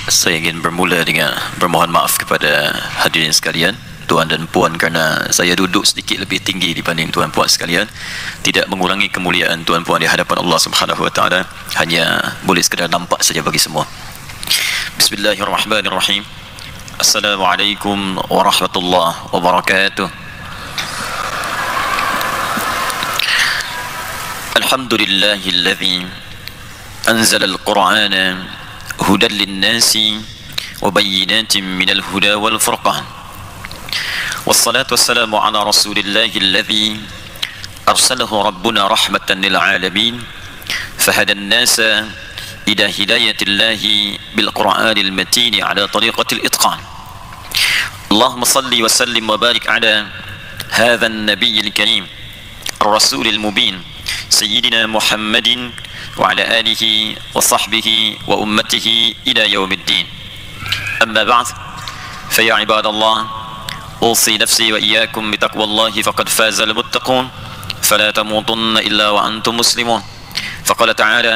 Saya ingin bermula dengan bermohon maaf kepada hadirin sekalian, tuan dan puan, kerana saya duduk sedikit lebih tinggi dibanding tuan puan sekalian. Tidak mengurangi kemuliaan tuan puan di hadapan Allah Subhanahu wa taala, hanya boleh sekadar nampak saja bagi semua. Bismillahirrahmanirrahim. Assalamualaikum warahmatullahi wabarakatuh. Alhamdulillahilladzi anzala al-Qur'ana هدى للناس وبينات من الهدى والفرقان والصلاة والسلام على رسول الله الذي أرسله ربنا رحمة للعالمين فهدى الناس إلى هداية الله بالقرآن المتين على طريقة الإتقان. اللهم صل وسلم وبارك على هذا النبي الكريم الرسول المبين سيدنا محمد وعلى آله وصحبه وأمته إلى يوم الدين. أما بعد، فيا عباد الله، أوصي نفسي وإياكم بتقوى الله فقد فاز المتقون، فلا تموتن إلا وأنتم مسلمون. فقال تعالى: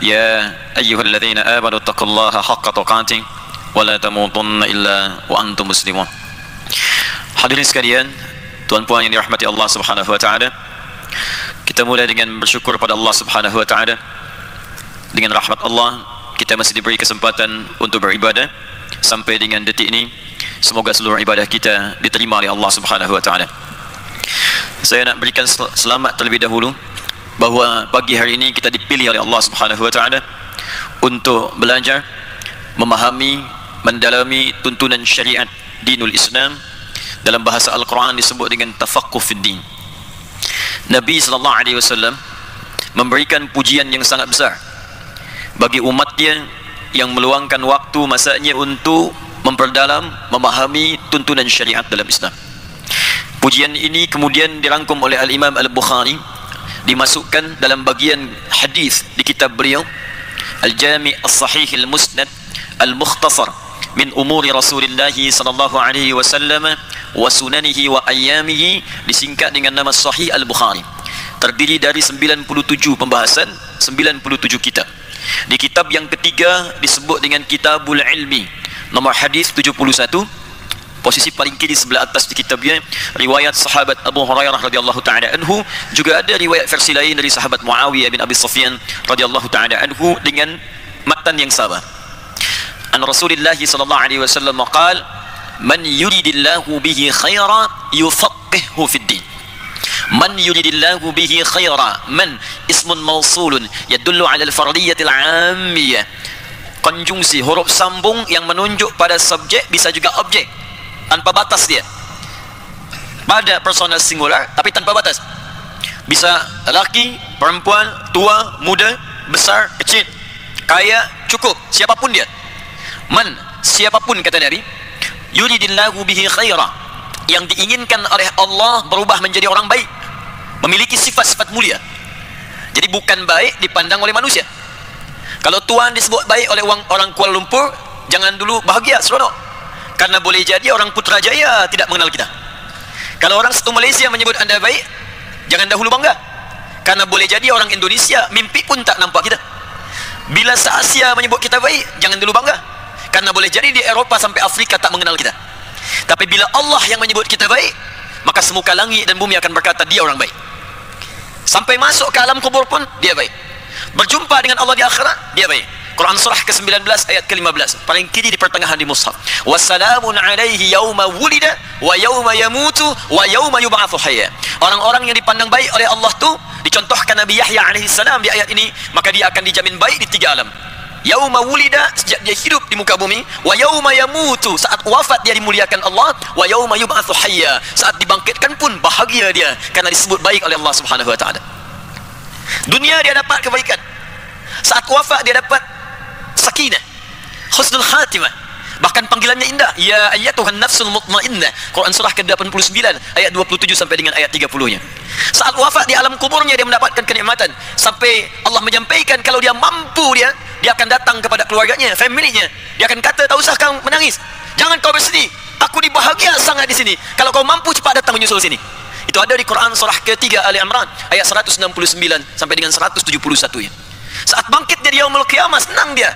يا أيها الذين آمنوا اتقوا الله حق تقاته ولا تموتن إلا وأنتم مسلمون. Hadirin sekalian, tuan-puan yang dirahmati Allah Subhanahu wa taala, kita mulai dengan bersyukur pada Allah Subhanahu wa taala. Dengan rahmat Allah, kita masih diberi kesempatan untuk beribadah sampai dengan detik ini. Semoga seluruh ibadah kita diterima oleh Allah Subhanahu wa taala. Saya nak berikan selamat terlebih dahulu bahawa pagi hari ini kita dipilih oleh Allah Subhanahu wa taala untuk belajar, memahami, mendalami tuntunan syariat dinul Islam. Dalam bahasa Al-Quran disebut dengan tafaqquh fid din. Nabi sallallahu alaihi wasallam memberikan pujian yang sangat besar bagi umatnya yang meluangkan waktu masanya untuk memperdalam, memahami tuntunan syariat dalam Islam. Pujian ini kemudian dirangkum oleh Al-Imam Al-Bukhari, dimasukkan dalam bagian hadis di kitab beliau Al-Jami' As-Sahih Al-Musnad Al-Mukhtasar min umuri Rasulullah sallallahu alaihi wasallam wa sunanihi wa ayyamihi, disingkat dengan nama Sahih Al-Bukhari. Terdiri dari 97 pembahasan, 97 kitab. Di kitab yang ketiga disebut dengan Kitabul Ilmi, nomor hadis 71, posisi paling kiri sebelah atas di kitabnya, riwayat sahabat Abu Hurairah radhiyallahu taala anhu. Juga ada riwayat versi lain dari sahabat Muawiyah bin Abi Sufyan radhiyallahu taala anhu dengan matan yang sama. An Rasulillah sallallahu alaihi wasallam qala: man yuridillahu bihi khaira yufaqqihhu fid din. Man yuridillahu bihi khaira, man ismun mausulun yadullu ala al-fardiyyati al-'ammiyah. Konjungsi huruf sambung yang menunjuk pada subjek, bisa juga objek, tanpa batas dia. Pada personal singular tapi tanpa batas. Bisa lelaki, perempuan, tua, muda, besar, kecil, kaya, cukup, siapapun dia. Man, siapapun, kata Nabi, yuridillahu bihi khaira, yang diinginkan oleh Allah berubah menjadi orang baik, memiliki sifat-sifat mulia. Jadi bukan baik dipandang oleh manusia. Kalau tuan disebut baik oleh orang Kuala Lumpur, jangan dulu bahagia, seronok, karena boleh jadi orang Putrajaya tidak mengenal kita. Kalau orang satu Malaysia menyebut anda baik, jangan dahulu bangga, karena boleh jadi orang Indonesia mimpi pun tak nampak kita. Bila se-Asia menyebut kita baik, jangan dulu bangga, karena boleh jadi di Eropah sampai Afrika tak mengenal kita. Tapi bila Allah yang menyebut kita baik, maka semuka langit dan bumi akan berkata dia orang baik. Sampai masuk ke alam kubur pun dia baik. Berjumpa dengan Allah di akhirat, dia baik. Quran surah ke-19 ayat ke-15, paling kiri di pertengahan di mushaf. Wassalamun alaihi yauma wulida wa yauma yamutu wa yauma yub'atsu hayya. Orang-orang yang dipandang baik oleh Allah tu dicontohkan Nabi Yahya alaihi salam di ayat ini, maka dia akan dijamin baik di tiga alam. Yauma wulida, sejak dia hidup di muka bumi, wa yauma yamutu, saat wafat dia dimuliakan Allah, wa yauma yub'atsu hayya, saat dibangkitkan pun bahagia dia karena disebut baik oleh Allah Subhanahu wa taala. Dunia dia dapat kebaikan, saat wafat dia dapat sakinah, husnul khatimah, bahkan panggilannya indah, ya ayyatuhan nafsul mutmainnah. Quran surah ke-89 ayat 27 sampai dengan ayat 30-nya. Saat wafat di alam kuburnya dia mendapatkan kenikmatan, sampai Allah menyampaikan kalau dia mampu, dia akan datang kepada keluarganya, familinya. Dia akan kata, tak usah kau menangis, jangan kau bersedih, aku dibahagia sangat di sini. Kalau kau mampu, cepat datang menyusul sini. Itu ada di Quran surah ke-3 Ali Imran ayat 169 sampai dengan 171 ya. Saat bangkit dia di yaumul qiyamah, senang dia.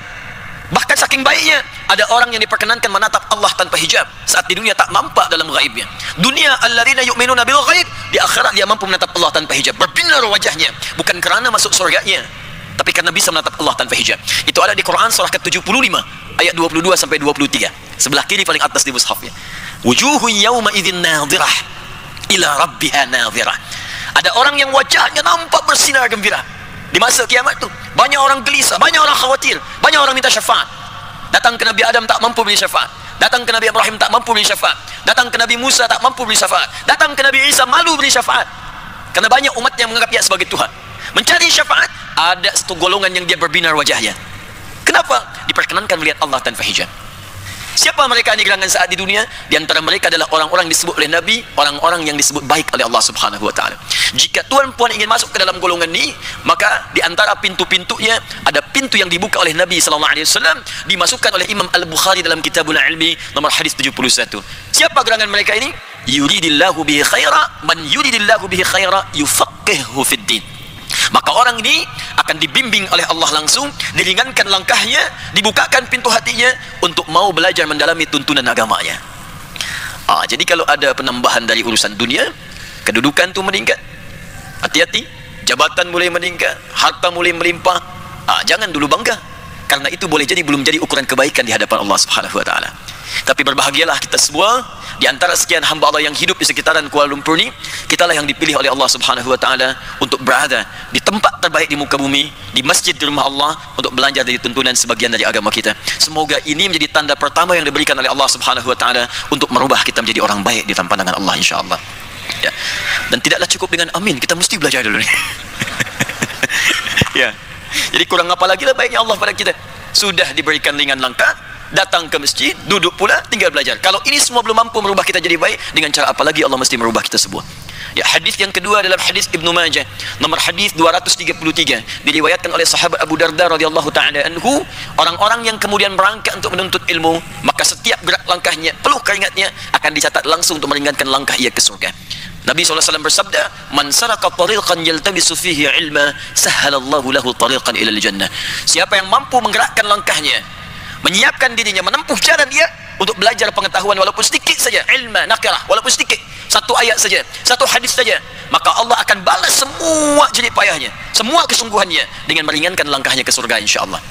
Bahkan saking baiknya, ada orang yang diperkenankan menatap Allah tanpa hijab saat di dunia tak nampak dalam ghaibnya. Dunia alladzina yu'minuna bil ghaib, di akhirat dia mampu menatap Allah tanpa hijab, berbinar wajahnya, bukan kerana masuk surganya, tapi karena bisa menatap Allah tanpa hijab. Itu ada di Quran surah ke-75 ayat 22 sampai 23. Sebelah kiri paling atas di mushafnya. Wujuhun yawma idzin nadhirah ila rabbiha nadhirah. Ada orang yang wajahnya nampak bersinar gembira. Di masa kiamat tu banyak orang gelisah, banyak orang khawatir, banyak orang minta syafaat. Datang ke Nabi Adam tak mampu beri syafaat, datang ke Nabi Ibrahim tak mampu beri syafaat, datang ke Nabi Musa tak mampu beri syafaat, datang ke Nabi Isa malu beri syafaat, karena banyak umat yang menganggap dia sebagai Tuhan. Mencari syafaat, ada satu golongan yang dia berbinar wajahnya. Kenapa? Diperkenankan melihat Allah tanpa hijab. Siapa mereka di gerangan saat di dunia? Di antara mereka adalah orang-orang disebut oleh Nabi, orang-orang yang disebut baik oleh Allah Subhanahu wa taala. Jika tuan puan ingin masuk ke dalam golongan ini, maka di antara pintu-pintunya ada pintu yang dibuka oleh Nabi sallallahu alaihi wasallam, dimasukkan oleh Imam Al-Bukhari dalam Kitabul Ilmi nomor hadis 71. Siapa gerangan mereka ini? Yuridillahu bihi khaira, man yuridillahu bihi khaira yufaqihuhu fid din. Maka orang ini akan dibimbing oleh Allah langsung, diringankan langkahnya, dibukakan pintu hatinya untuk mau belajar mendalami tuntunan agamanya. Jadi kalau ada penambahan dari urusan dunia, kedudukan tu meningkat, hati-hati, jabatan mulai meningkat, harta mulai melimpah, jangan dulu bangga, karena itu boleh jadi belum jadi ukuran kebaikan di hadapan Allah Subhanahu wa taala. Tapi berbahagialah kita semua di antara sekian hamba Allah yang hidup di sekitaran Kuala Lumpur ni, kitalah yang dipilih oleh Allah Subhanahu wa taala untuk berada di tempat terbaik di muka bumi, di masjid di rumah Allah, untuk belajar dari tuntunan sebagian dari agama kita. Semoga ini menjadi tanda pertama yang diberikan oleh Allah Subhanahu wa taala untuk merubah kita menjadi orang baik di depan pandangan Allah, insyaallah. Ya. Dan tidaklah cukup dengan amin, kita mesti belajar dulu ni. Ya. Jadi kurang apa lagi lah baiknya Allah pada kita. Sudah diberikan ringan langkah, datang ke masjid, duduk pula, tinggal belajar. Kalau ini semua belum mampu merubah kita jadi baik, dengan cara apa lagi Allah mesti merubah kita semua. Ya, hadis yang kedua dalam hadis Ibnu Majah, nomor hadis 233, diriwayatkan oleh sahabat Abu Darda radhiyallahu taala anhu, orang-orang yang kemudian berangkat untuk menuntut ilmu, maka setiap gerak langkahnya, peluh keringatnya akan dicatat langsung untuk meringankan langkah ia ke surga. Nabi SAW bersabda, man saraka tariqan yaltamisu fihi ilma, sahhalallahu lahu tariqan ila al-jannah. Siapa yang mampu menggerakkan langkahnya, menyiapkan dirinya, menempuh jalan dia untuk belajar pengetahuan walaupun sedikit saja, ilma nakirah, walaupun sedikit, satu ayat saja, satu hadis saja, maka Allah akan balas semua jerih payahnya, semua kesungguhannya dengan meringankan langkahnya ke surga, insyaAllah.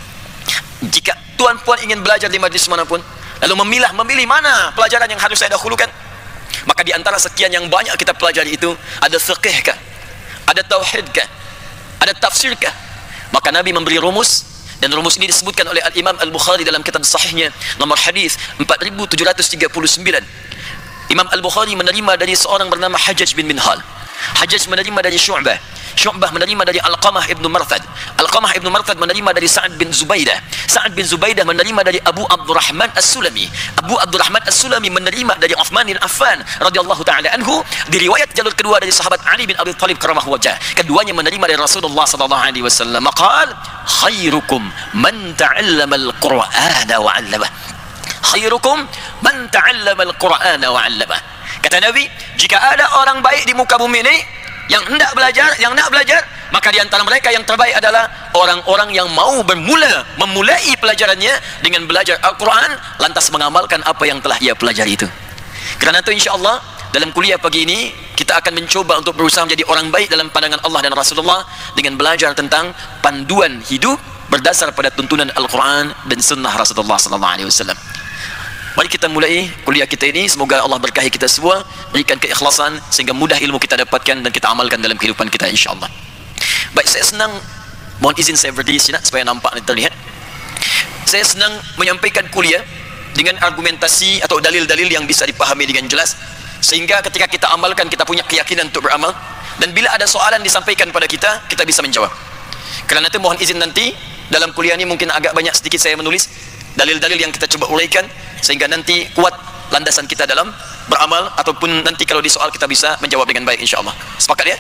Jika tuan puan ingin belajar di majlis manapun, lalu memilih mana pelajaran yang harus saya dahulukan, maka di antara sekian yang banyak kita pelajari itu, ada fiqhkah, ada tauhidkah, ada tafsirkah, maka Nabi memberi rumus, dan rumus ini disebutkan oleh Al-Imam Al-Bukhari dalam kitab sahihnya nomor hadis 4739. Imam Al-Bukhari menerima dari seorang bernama Hajjaj bin Minhal. Hajjaj menerima dari Syu'bah. Syu'bah menerima dari Alqamah ibn Marthad. Alqamah ibn Marthad menerima dari Sa'ad bin Zubaidah. Sa'ad bin Zubaidah menerima dari Abu Abdurrahman As-Sulami. Abu Abdurrahman As-Sulami menerima dari Uthman bin Affan radhiyallahu ta'ala anhu. Di riwayat jalur kedua dari sahabat Ali bin Abi Thalib karamahu wajah. Keduanya menerima dari Rasulullah sallallahu alaihi wasallam. Maqal, khairukum man ta'allama al-Qur'ana wa 'allamah. Khairukum man ta'allama al-Qur'ana wa 'allamah. Kata Nabi, jika ada orang baik di muka bumi ini yang hendak belajar, yang nak belajar, maka di antara mereka yang terbaik adalah orang-orang yang mau memulai pelajarannya dengan belajar Al-Quran, lantas mengamalkan apa yang telah ia pelajari itu. Kerana itu insyaAllah dalam kuliah pagi ini kita akan mencoba untuk berusaha menjadi orang baik dalam pandangan Allah dan Rasulullah dengan belajar tentang panduan hidup berdasar pada tuntunan Al-Quran dan sunnah Rasulullah SAW. Mari kita mulai kuliah kita ini. Semoga Allah berkahi kita semua, berikan keikhlasan sehingga mudah ilmu kita dapatkan dan kita amalkan dalam kehidupan kita, insyaAllah. Baik, saya senang, mohon izin saya berdiri sini supaya nampak dan terlihat. Saya senang menyampaikan kuliah dengan argumentasi atau dalil-dalil yang bisa dipahami dengan jelas, sehingga ketika kita amalkan kita punya keyakinan untuk beramal, dan bila ada soalan disampaikan pada kita, kita bisa menjawab. Kerana itu mohon izin nanti dalam kuliah ini mungkin agak banyak sedikit saya menulis dalil-dalil yang kita coba uraikan, sehingga nanti kuat landasan kita dalam beramal, ataupun nanti kalau di soal kita bisa menjawab dengan baik, insyaAllah. Sepakat ya?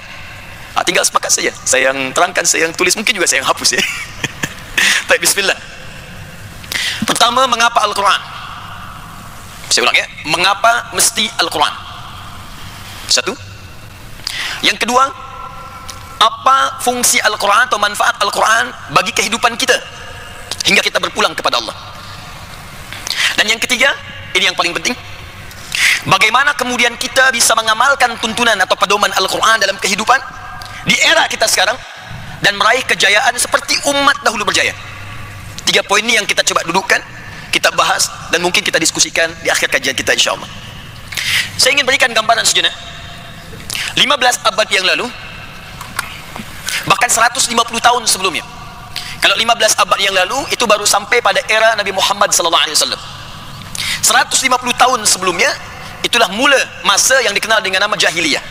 Tinggal sepakat saja. Saya yang terangkan, saya yang tulis, mungkin juga saya yang hapus ya. Baik, bismillah. Pertama, mengapa Al-Quran? Saya ulang ya, mengapa mesti Al-Quran? Satu. Yang kedua, apa fungsi Al-Quran atau manfaat Al-Quran bagi kehidupan kita hingga kita berpulang kepada Allah? Dan yang ketiga, ini yang paling penting, bagaimana kemudian kita bisa mengamalkan tuntunan atau pedoman Al-Quran dalam kehidupan di era kita sekarang dan meraih kejayaan seperti umat dahulu berjaya. 3 poin ini yang kita coba dudukkan, kita bahas, dan mungkin kita diskusikan di akhir kajian kita insyaAllah. Saya ingin berikan gambaran sejenak. 15 abad yang lalu, bahkan 150 tahun sebelumnya, kalau 15 abad yang lalu itu baru sampai pada era Nabi Muhammad SAW. 150 tahun sebelumnya, itulah mula masa yang dikenal dengan nama jahiliyah.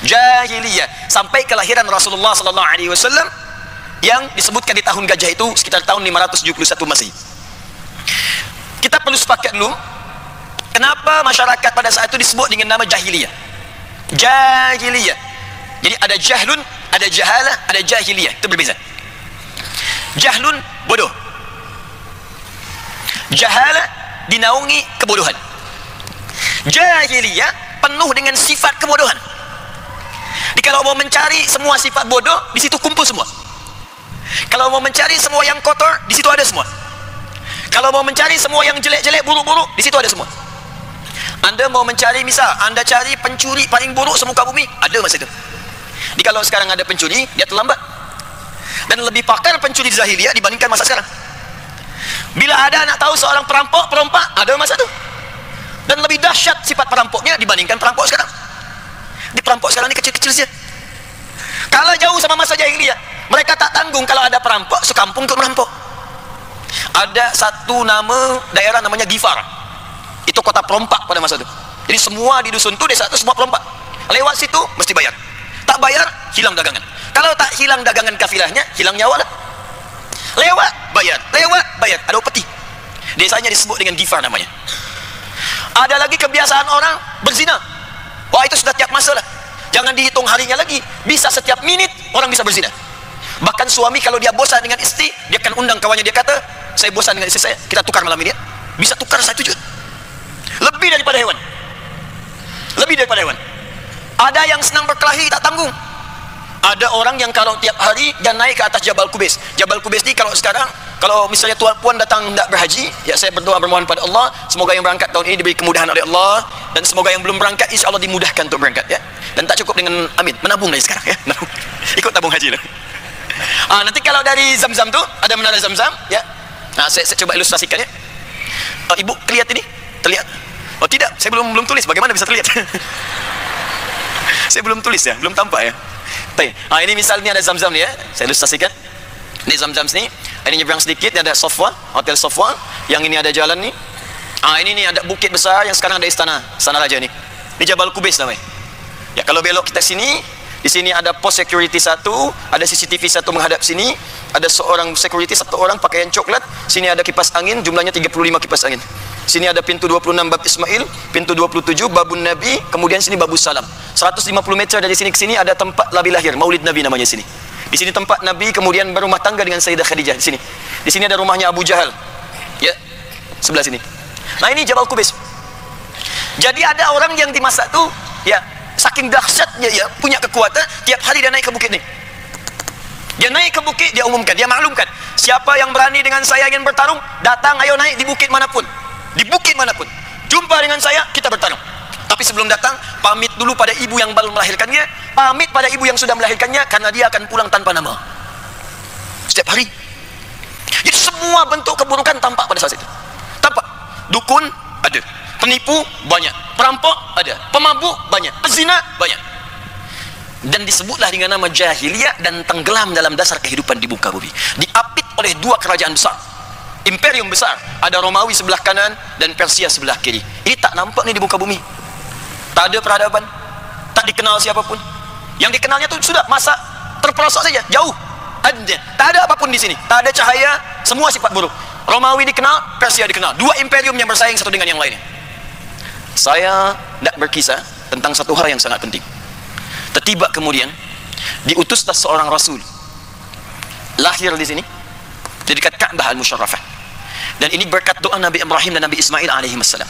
Jahiliyah sampai kelahiran Rasulullah SAW yang disebutkan di tahun gajah itu sekitar tahun 571 Masehi. Kita perlu sepakat dulu, kenapa masyarakat pada saat itu disebut dengan nama jahiliyah. Jahiliyah. Jadi ada jahlun, ada jahalah, ada jahiliyah. Itu berbeza. Jahlun, bodoh. Jahalah dinaungi kebodohan. Jahiliyah penuh dengan sifat kebodohan. Jadi kalau mau mencari semua sifat bodoh, di situ kumpul semua. Kalau mau mencari semua yang kotor, di situ ada semua. Kalau mau mencari semua yang jelek-jelek, buruk-buruk, di situ ada semua. Anda mau mencari, misal Anda cari pencuri paling buruk semuka bumi, ada masa itu. Jadi kalau sekarang ada pencuri, dia terlambat. Dan lebih pakar pencuri jahiliyah dibandingkan masa sekarang. Bila ada nak tahu seorang perampok, perompak, ada masa itu. Dan lebih dahsyat sifat perampoknya dibandingkan perampok sekarang. Di perampok sekarang ni kecil-kecil saja. Kalau jauh sama masa jahiliyah, mereka tak tanggung kalau ada perampok sekampung untuk merampok. Ada satu nama daerah namanya Gifar. Itu kota perompak pada masa itu. Jadi semua di dusun tu desa tu semua perompak. Lewat situ mesti bayar. Tak bayar, hilang dagangan. Kalau tak hilang dagangan kafilahnya, hilang nyawa lah. Lewat, bayar. Lewat, bayar. Ada upeti. Desanya disebut dengan Gifar namanya. Ada lagi kebiasaan orang berzina. Wah, itu sudah tiap masa lah. Jangan dihitung harinya lagi. Bisa setiap minit orang bisa berzina. Bahkan suami kalau dia bosan dengan istri, dia akan undang kawannya. Dia kata, saya bosan dengan istri saya, kita tukar malam ini. Bisa tukar 1 juta. Lebih daripada hewan. Lebih daripada hewan. Ada yang senang berkelahi tak tanggung. Ada orang yang kalau tiap hari dia naik ke atas Jabal Kubais. Jabal Kubais ni kalau sekarang, kalau misalnya tuan puan datang hendak berhaji, ya saya berdoa bermohon pada Allah, semoga yang berangkat tahun ini diberi kemudahan oleh Allah, dan semoga yang belum berangkat insya Allah dimudahkan untuk berangkat, ya. Dan tak cukup dengan amin, menabung dari sekarang, ya. Ikut tabung haji lah. Nanti kalau dari Zamzam tu ada menara Zamzam, ya. Saya coba ilustrasikan, ya. Ibu lihat ini, terlihat? Oh tidak, saya belum tulis. Bagaimana bisa terlihat? Saya belum tulis, ya, belum tampak, ya. Ini misalnya ada Zamzam ni, ya. Saya ilustrasikan. Di Zamzam sini, ini nyebrang sedikit, ada Sofwa, Hotel Sofwa. Yang ini ada jalan ni. Ini ni ada bukit besar yang sekarang ada istana raja ni. Di Jabal Kubais namanya. Ya, kalau belok kita sini, di sini ada pos security 1, ada CCTV 1 menghadap sini, ada seorang security 1 orang pakaian coklat, sini ada kipas angin, jumlahnya 35 kipas angin. Sini ada pintu 26 bab Ismail, pintu 27 babun Nabi, kemudian sini babus salam. 150 meter dari sini ke sini ada tempat Nabi lahir, Maulid Nabi namanya sini. Di sini tempat Nabi kemudian berumah tangga dengan Sayyidah Khadijah di sini. Di sini ada rumahnya Abu Jahal. Ya, sebelah sini. Nah, ini Jabal Kubais. Jadi ada orang yang di masa tu, ya, saking dahsyatnya ya, punya kekuatan, tiap hari dia naik ke bukit ni. Dia naik ke bukit, dia umumkan, dia maklumkan, siapa yang berani dengan saya ingin bertarung, datang, ayo naik di bukit manapun. Di bukit manapun. Jumpa dengan saya, kita bertarung. Tapi sebelum datang, pamit dulu pada ibu yang baru melahirkannya, pamit pada ibu yang sudah melahirkannya, karena dia akan pulang tanpa nama. Setiap hari. Jadi semua bentuk keburukan tampak pada saat itu. Tampak. Dukun ada, penipu banyak, perampok ada, pemabuk banyak, pezina banyak. Dan disebutlah dengan nama jahiliyah dan tenggelam dalam dasar kehidupan di muka bumi. Diapit oleh 2 kerajaan besar, imperium besar. Ada Romawi sebelah kanan dan Persia sebelah kiri. Ini tak nampak ni di muka bumi. Tak ada peradaban, tak dikenal siapapun. Yang dikenalnya tu sudah masa terperosok saja, jauh. Tak ada apapun di sini, tak ada cahaya, semua sifat buruk. Romawi dikenal, Persia dikenal. 2 imperium yang bersaing satu dengan yang lainnya. Saya nak berkisah tentang satu hal yang sangat penting. Tiba kemudian diutuslah seorang rasul lahir di sini di dekat Ka'bah Al-Musharrafah. Dan ini berkat doa Nabi Ibrahim dan Nabi Ismail alaihi wassalam.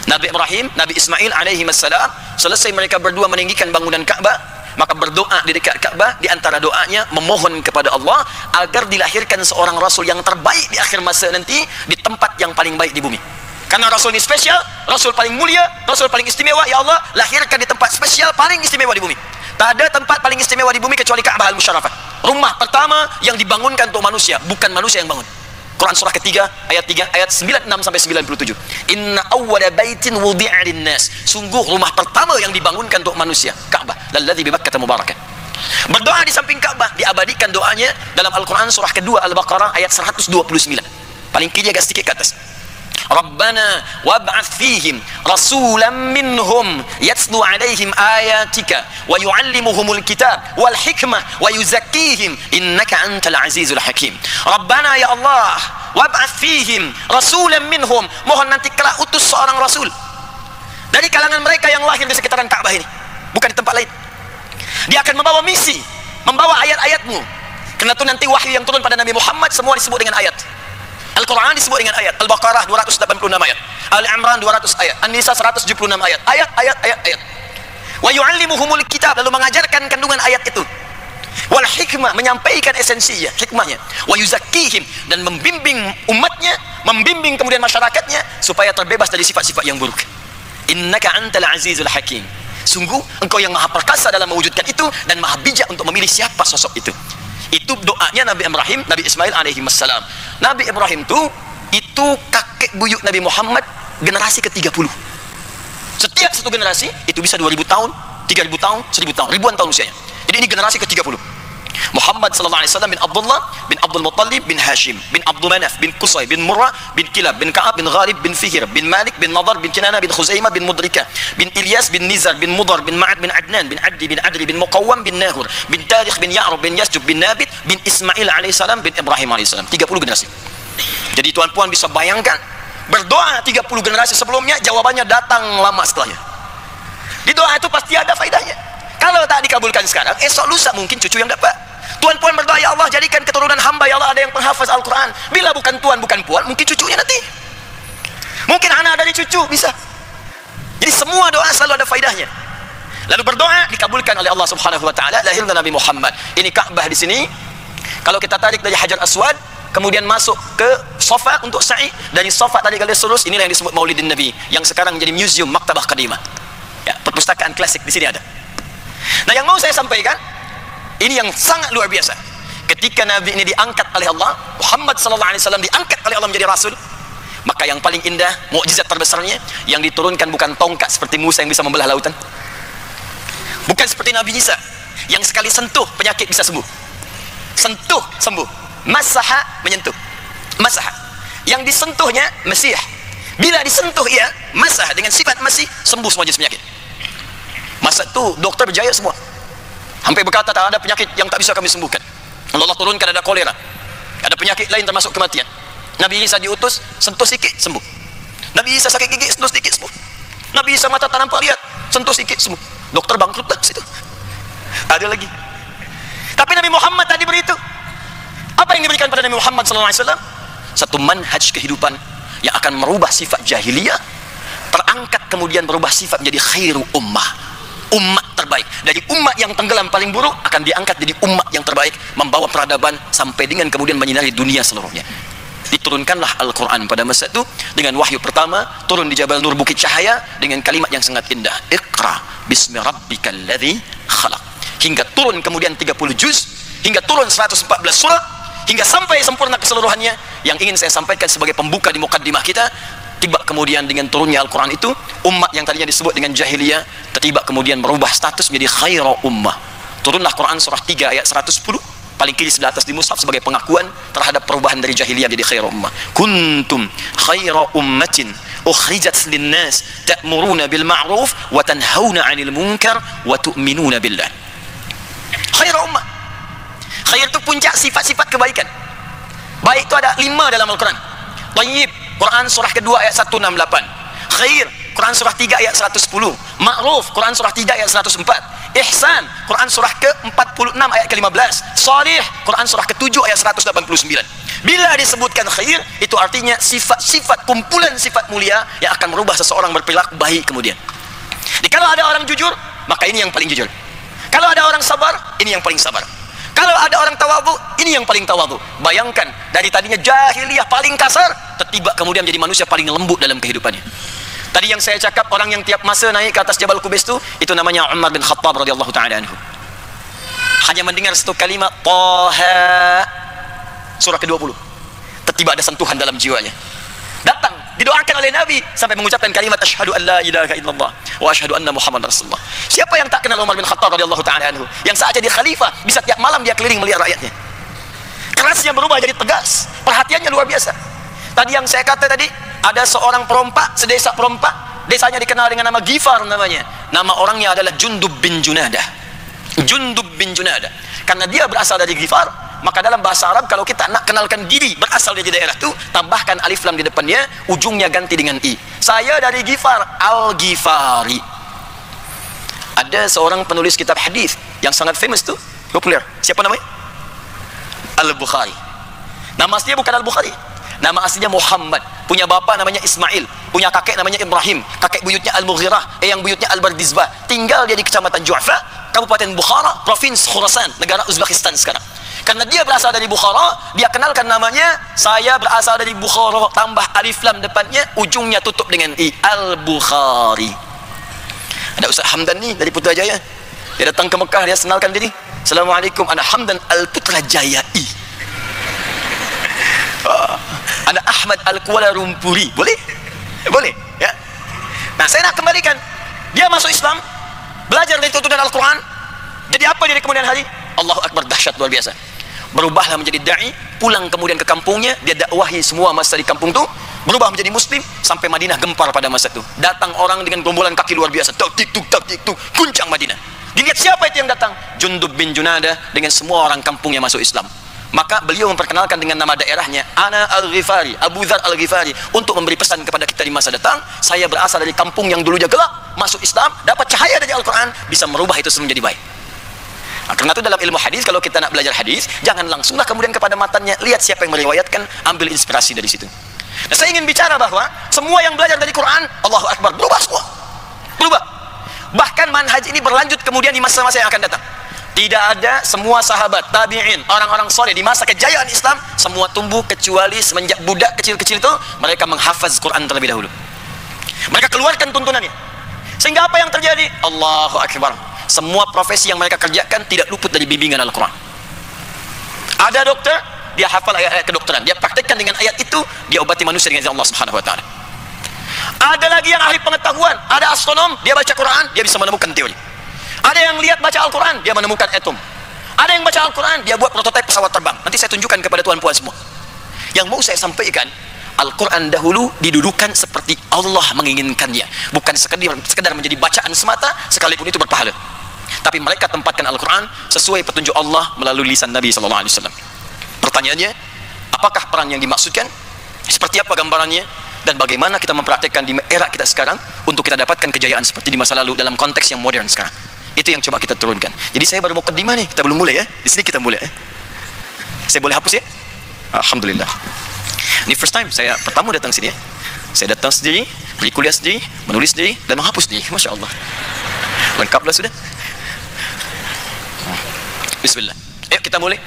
Nabi Ibrahim, Nabi Ismail alaihi wassalam, selesai mereka berdua meninggikan bangunan Ka'bah, maka berdoa di dekat Ka'bah. Di antara doanya memohon kepada Allah agar dilahirkan seorang rasul yang terbaik di akhir masa nanti di tempat yang paling baik di bumi. Karena Rasul ini spesial, Rasul paling mulia, Rasul paling istimewa. Ya Allah, lahirkan di tempat spesial paling istimewa di bumi. Tak ada tempat paling istimewa di bumi kecuali Ka'bah Al-Musyarrafah. Rumah pertama yang dibangunkan untuk manusia, bukan manusia yang bangun. Quran surah ketiga ayat 3 ayat 96 sampai 97. Inna awwala baitin wudi'a lin-nas. Sungguh rumah pertama yang dibangunkan untuk manusia, Ka'bah, lalladzi bi Makkah mubarakan. Berdoa di samping Ka'bah, diabadikan doanya dalam Al-Quran surah kedua Al-Baqarah ayat 129. Paling kiri agak sedikit ke atas. Rabbana wab'ath fihim rasulan minhum yatslu alaihim ayatika wa yu'allimuhumul kitab wal hikmah wa yuzakkihim innaka antal azizul hakim. Rabbana ya Allah, wab'ath fihim rasulan minhum, mohon nanti kelak utus seorang rasul dari kalangan mereka yang lahir di sekitaran Ka'bah ini, bukan di tempat lain. Dia akan membawa misi, membawa ayat-ayatmu. Karena itu nanti wahyu yang turun pada Nabi Muhammad semua disebut dengan ayat. Al-Quran disebut dengan ayat. Al-Baqarah 286 ayat, Al-Imran 200 ayat, An-Nisa 176 ayat. Ayat. Wa yu'allimuhumul kitab, lalu mengajarkan kandungan ayat itu. Wal hikmah, menyampaikan esensinya, hikmahnya. Wa yuzakkihim, dan membimbing umatnya, membimbing kemudian masyarakatnya supaya terbebas dari sifat-sifat yang buruk. Innaka antal azizul hakim. Sungguh engkau yang maha perkasa dalam mewujudkan itu dan maha bijak untuk memilih siapa sosok itu. Itu doanya Nabi Ibrahim, Nabi Ismail alaihi wassalam. Nabi Ibrahim itu kakek buyut Nabi Muhammad generasi ke-30. Setiap satu generasi itu bisa 2000 tahun, 3000 tahun, 1000 tahun, ribuan tahun usianya. Jadi ini generasi ke-30. Muhammad sallallahu alaihi wasallam bin Abdullah bin Abdul Muttalib bin Hashim bin Abdul Manaf bin Qusay bin Murrah bin Kilab bin Ka'ab bin Ghalib bin Fihr bin Malik bin Nadar bin Kinana bin Khuzaimah bin Mudrika bin Ilyas bin Nizar bin Mudar bin Ma'ad bin Adnan bin Addi bin Adri bin Muqawwam bin Nahur bin Tarikh bin Ya'rub bin Yasjub bin Nabit bin Ismail alaihissalam bin Ibrahim alaihissalam. 30 generasi. Jadi tuan-puan bisa bayangkan, berdoa 30 generasi sebelumnya, jawabannya datang lama setelahnya. Di doa itu pasti ada faedahnya. Kalau tak dikabulkan sekarang, esok lusa mungkin cucu yang dapat. Tuan-puan berdoa, ya Allah jadikan keturunan hamba, ya Allah ada yang penghafaz Al-Quran. Bila bukan tuan, bukan puan, mungkin cucunya nanti. Mungkin anak dari cucu, bisa. Jadi semua doa selalu ada faedahnya. Lalu berdoa dikabulkan oleh Allah Subhanahu wa taala. Lahirnya Nabi Muhammad. Ini Ka'bah di sini. Kalau kita tarik dari Hajar Aswad, kemudian masuk ke Safa untuk sa'i, dari Safa tadi kali lurus, inilah yang disebut Maulidin Nabi, yang sekarang menjadi museum Maktabah Qadimah. Ya, perpustakaan klasik di sini ada. Nah, yang mau saya sampaikan, ini yang sangat luar biasa. Ketika Nabi ini diangkat oleh Allah, Muhammad sallallahu alaihi wasallam diangkat oleh Allah menjadi rasul, maka yang paling indah, mukjizat terbesarnya, yang diturunkan bukan tongkat seperti Musa yang bisa membelah lautan. Bukan seperti Nabi Isa yang sekali sentuh penyakit bisa sembuh. Sentuh sembuh. Masaha menyentuh. Masaha. Yang disentuhnya Mesih. Bila disentuh ia masaha dengan sifat Mesih, sembuh semua jenis penyakit. Masa itu dokter berjaya semua. Sampai berkata tak ada penyakit yang tak bisa kami sembuhkan. Allah turunkan ada kolera, ada penyakit lain termasuk kematian. Nabi Isa diutus, sentuh sikit sembuh. Nabi Isa sakit gigi, sentuh sedikit sembuh. Nabi Isa mata tak nampak lihat, sentuh sikit sembuh. Dokter bangkrut dah situ. Ada lagi. Tapi Nabi Muhammad tadi beri itu. Apa yang diberikan pada Nabi Muhammad SAW? Satu manhaj kehidupan yang akan merubah sifat jahiliyah, terangkat kemudian berubah sifat menjadi khairu ummah, umat terbaik. Dari umat yang tenggelam paling buruk akan diangkat jadi umat yang terbaik, membawa peradaban sampai dengan kemudian menyinari dunia seluruhnya. Diturunkanlah Al-Quran pada masa itu dengan wahyu pertama, turun di Jabal Nur Bukit Cahaya dengan kalimat yang sangat indah, Iqra bismi rabbikal ladzi khalaq. Hingga turun kemudian 30 juz, hingga turun 114 surah, hingga sampai sempurna keseluruhannya. Yang ingin saya sampaikan sebagai pembuka di mukaddimah kita, tiba kemudian dengan turunnya Al-Quran itu, umat yang tadinya disebut dengan jahiliyah tiba kemudian merubah status menjadi khairu ummah. Turunlah Quran surah 3 ayat 110, paling kiri sebelah atas di mushaf, sebagai pengakuan terhadap perubahan dari jahiliyah menjadi khairu ummah. Kuntum khairu ummatin ukhrijat linnas ta'muruna bil ma'ruf wa tanhauna 'anil munkar wa tu'minuna billah. Khairu ummah. Khair itu puncak sifat-sifat kebaikan. Baik itu ada 5 dalam Al-Quran. Tayyib, Quran surah kedua ayat 168. Khair, Quran surah 3 ayat 110. Ma'ruf, Quran surah 3 ayat 104. Ihsan, Quran surah ke-46 ayat ke-15. Salih, Quran surah ke-7 ayat 189. Bila disebutkan khair, itu artinya sifat-sifat, kumpulan sifat mulia yang akan merubah seseorang berperilaku baik kemudian. Jadi kalau ada orang jujur, maka ini yang paling jujur. Kalau ada orang sabar, ini yang paling sabar. Kalau ada orang tawadhu, ini yang paling tawadhu. Bayangkan, dari tadinya jahiliyah paling kasar, tiba kemudian menjadi manusia paling lembut dalam kehidupannya. Tadi yang saya cakap, orang yang tiap masa naik ke atas Jabal Qubais itu namanya Umar bin Khattab radhiyallahu ta'ala anhu. Hanya mendengar satu kalimat Taha, surah ke-20, tiba ada sentuhan dalam jiwanya. Datang, didoakan oleh Nabi sampai mengucapkan kalimat asyhadu an la ilaha illallah wa asyhadu anna Muhammadar Rasulullah. Siapa yang tak kenal Umar bin Khattab radhiyallahu ta'ala anhu, yang saat jadi khalifah bisa tiap malam dia keliling melihat rakyatnya. Kerasnya berubah jadi tegas, perhatiannya luar biasa. Tadi yang saya kata tadi, ada seorang perompak, sedesa perompak, desanya dikenal dengan nama Ghifar namanya. Nama orangnya adalah Jundub bin Junadah. Jundub bin Junadah. Karena dia berasal dari Ghifar, maka dalam bahasa Arab kalau kita nak kenalkan diri berasal dari daerah itu, tambahkan alif lam di depannya, ujungnya ganti dengan i. Saya dari Ghifar, Al-Ghifari. Ada seorang penulis kitab hadis yang sangat famous tuh, populer. Siapa namanya? Al-Bukhari. Nama aslinya bukan Al-Bukhari. Nama aslinya Muhammad. Punya bapa namanya Ismail, punya kakek namanya Ibrahim, kakek buyutnya Al-Mughirah, yang buyutnya Al-Bardizbah. Tinggal dia di Kecamatan Ju'fa, Kabupaten Bukhara, Provinsi Khurasan, negara Uzbekistan sekarang. Karena dia berasal dari Bukhara, dia kenalkan namanya, saya berasal dari Bukhara, tambah alif lam depannya, ujungnya tutup dengan i, Al-Bukhari. Ada Ustaz Hamdan ni dari Putrajaya. Dia datang ke Mekah, dia kenalkan diri. Assalamualaikum, ana Hamdan Al-Putrajayai. Ada Ahmad Al-Kuala Lumpuri. Boleh? Boleh, ya. Nah, saya nak kembalikan. Dia masuk Islam, belajar dari tuntunan Al-Quran. Jadi apa dia di kemudian hari? Allahu Akbar, dahsyat luar biasa. Berubahlah menjadi da'i, pulang kemudian ke kampungnya, dia dakwahi semua masa di kampung tu, berubah menjadi muslim, sampai Madinah gempar pada masa itu. Datang orang dengan gombolan kaki luar biasa, tak tik tuk, guncang Madinah. Dilihat siapa itu yang datang? Jundub bin Junadah dengan semua orang kampung yang masuk Islam. Maka beliau memperkenalkan dengan nama daerahnya, Ana Al-Ghifari, Abu Dzar Al-Ghifari, untuk memberi pesan kepada kita di masa datang. Saya berasal dari kampung yang dulunya gelap, masuk Islam, dapat cahaya dari Al-Quran, bisa merubah itu semua menjadi baik. Nah, karena itu dalam ilmu hadis, kalau kita nak belajar hadis, jangan langsunglah kemudian kepada matanya, lihat siapa yang meriwayatkan, ambil inspirasi dari situ. Nah, saya ingin bicara bahwa semua yang belajar dari Quran, Allahu Akbar, berubah semua, berubah. Bahkan manhaj ini berlanjut kemudian di masa-masa yang akan datang. Tidak ada semua sahabat, tabi'in, orang-orang soleh di masa kejayaan Islam, semua tumbuh kecuali semenjak budak kecil-kecil itu, mereka menghafaz Quran terlebih dahulu. Mereka keluarkan tuntunannya. Sehingga apa yang terjadi? Allahu Akbar. Semua profesi yang mereka kerjakan tidak luput dari bimbingan Al-Quran. Ada dokter, dia hafal ayat-ayat kedokteran, dia praktekkan dengan ayat itu, dia obati manusia dengan izin Allah Subhanahu wa ta'ala. Ada lagi yang ahli pengetahuan, ada astronom, dia baca Quran, dia bisa menemukan teori. Ada yang lihat baca Al-Quran, dia menemukan atom. Ada yang baca Al-Quran, dia buat prototipe pesawat terbang. Nanti saya tunjukkan kepada tuan-puan semua. Yang mau saya sampaikan, Al-Quran dahulu didudukan seperti Allah menginginkannya, bukan sekedar menjadi bacaan semata, sekalipun itu berpahala. Tapi mereka tempatkan Al-Quran sesuai petunjuk Allah melalui lisan Nabi SAW. Pertanyaannya, apakah peran yang dimaksudkan? Seperti apa gambarannya? Dan bagaimana kita mempraktekkan di era kita sekarang untuk kita dapatkan kejayaan seperti di masa lalu dalam konteks yang modern sekarang? Itu yang coba kita turunkan. Jadi saya baru mau mukaddimah nih, kita belum mulai ya. Di sini kita mulai ya. Saya boleh hapus ya? Alhamdulillah. Ini first time saya pertama datang sini ya. Saya datang sendiri, beri kuliah sendiri, menulis sendiri, dan menghapus sendiri. Masya Allah. Lengkaplah sudah. Bismillah. Ayo kita mulai.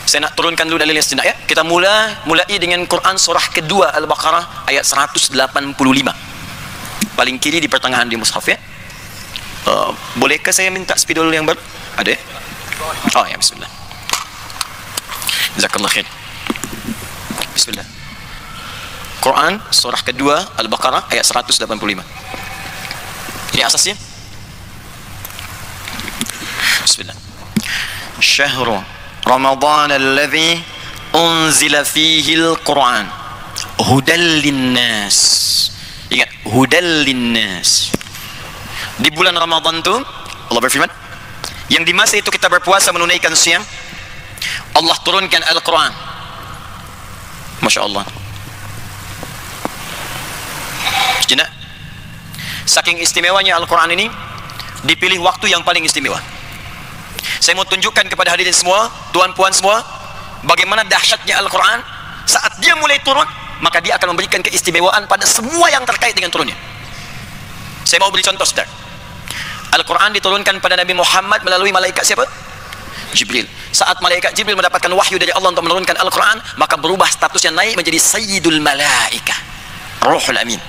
Saya nak turunkan dulu dalilnya sejenak ya. Kita mulai dengan Quran surah kedua Al-Baqarah ayat 185. Paling kiri di pertengahan di mushaf ya. Bolehkah saya minta spidol yang baru? Ada? Oh ya, bismillah. Jazakallah khair. Bismillah. Quran surah kedua Al-Baqarah ayat 185. Ini asasnya. Bismillah. Syahrul Ramadan alladhi unzila fihi al-Quran hudal linnas. Ingat, hudal linnas. Di bulan Ramadan itu Allah berfirman, yang di masa itu kita berpuasa menunaikan siam, Allah turunkan Al-Quran. Masya Allah. Sejenak. Saking istimewanya Al-Quran ini, dipilih waktu yang paling istimewa. Saya mau tunjukkan kepada hadirin semua, tuan-puan semua, bagaimana dahsyatnya Al-Quran. Saat dia mulai turun, maka dia akan memberikan keistimewaan pada semua yang terkait dengan turunnya. Saya mau beri contoh sedar. Al-Quran diturunkan pada Nabi Muhammad melalui malaikat siapa? Jibril. Saat malaikat Jibril mendapatkan wahyu dari Allah untuk menurunkan Al-Quran, maka berubah statusnya, naik menjadi Sayyidul Malaikah, Ruhul Amin.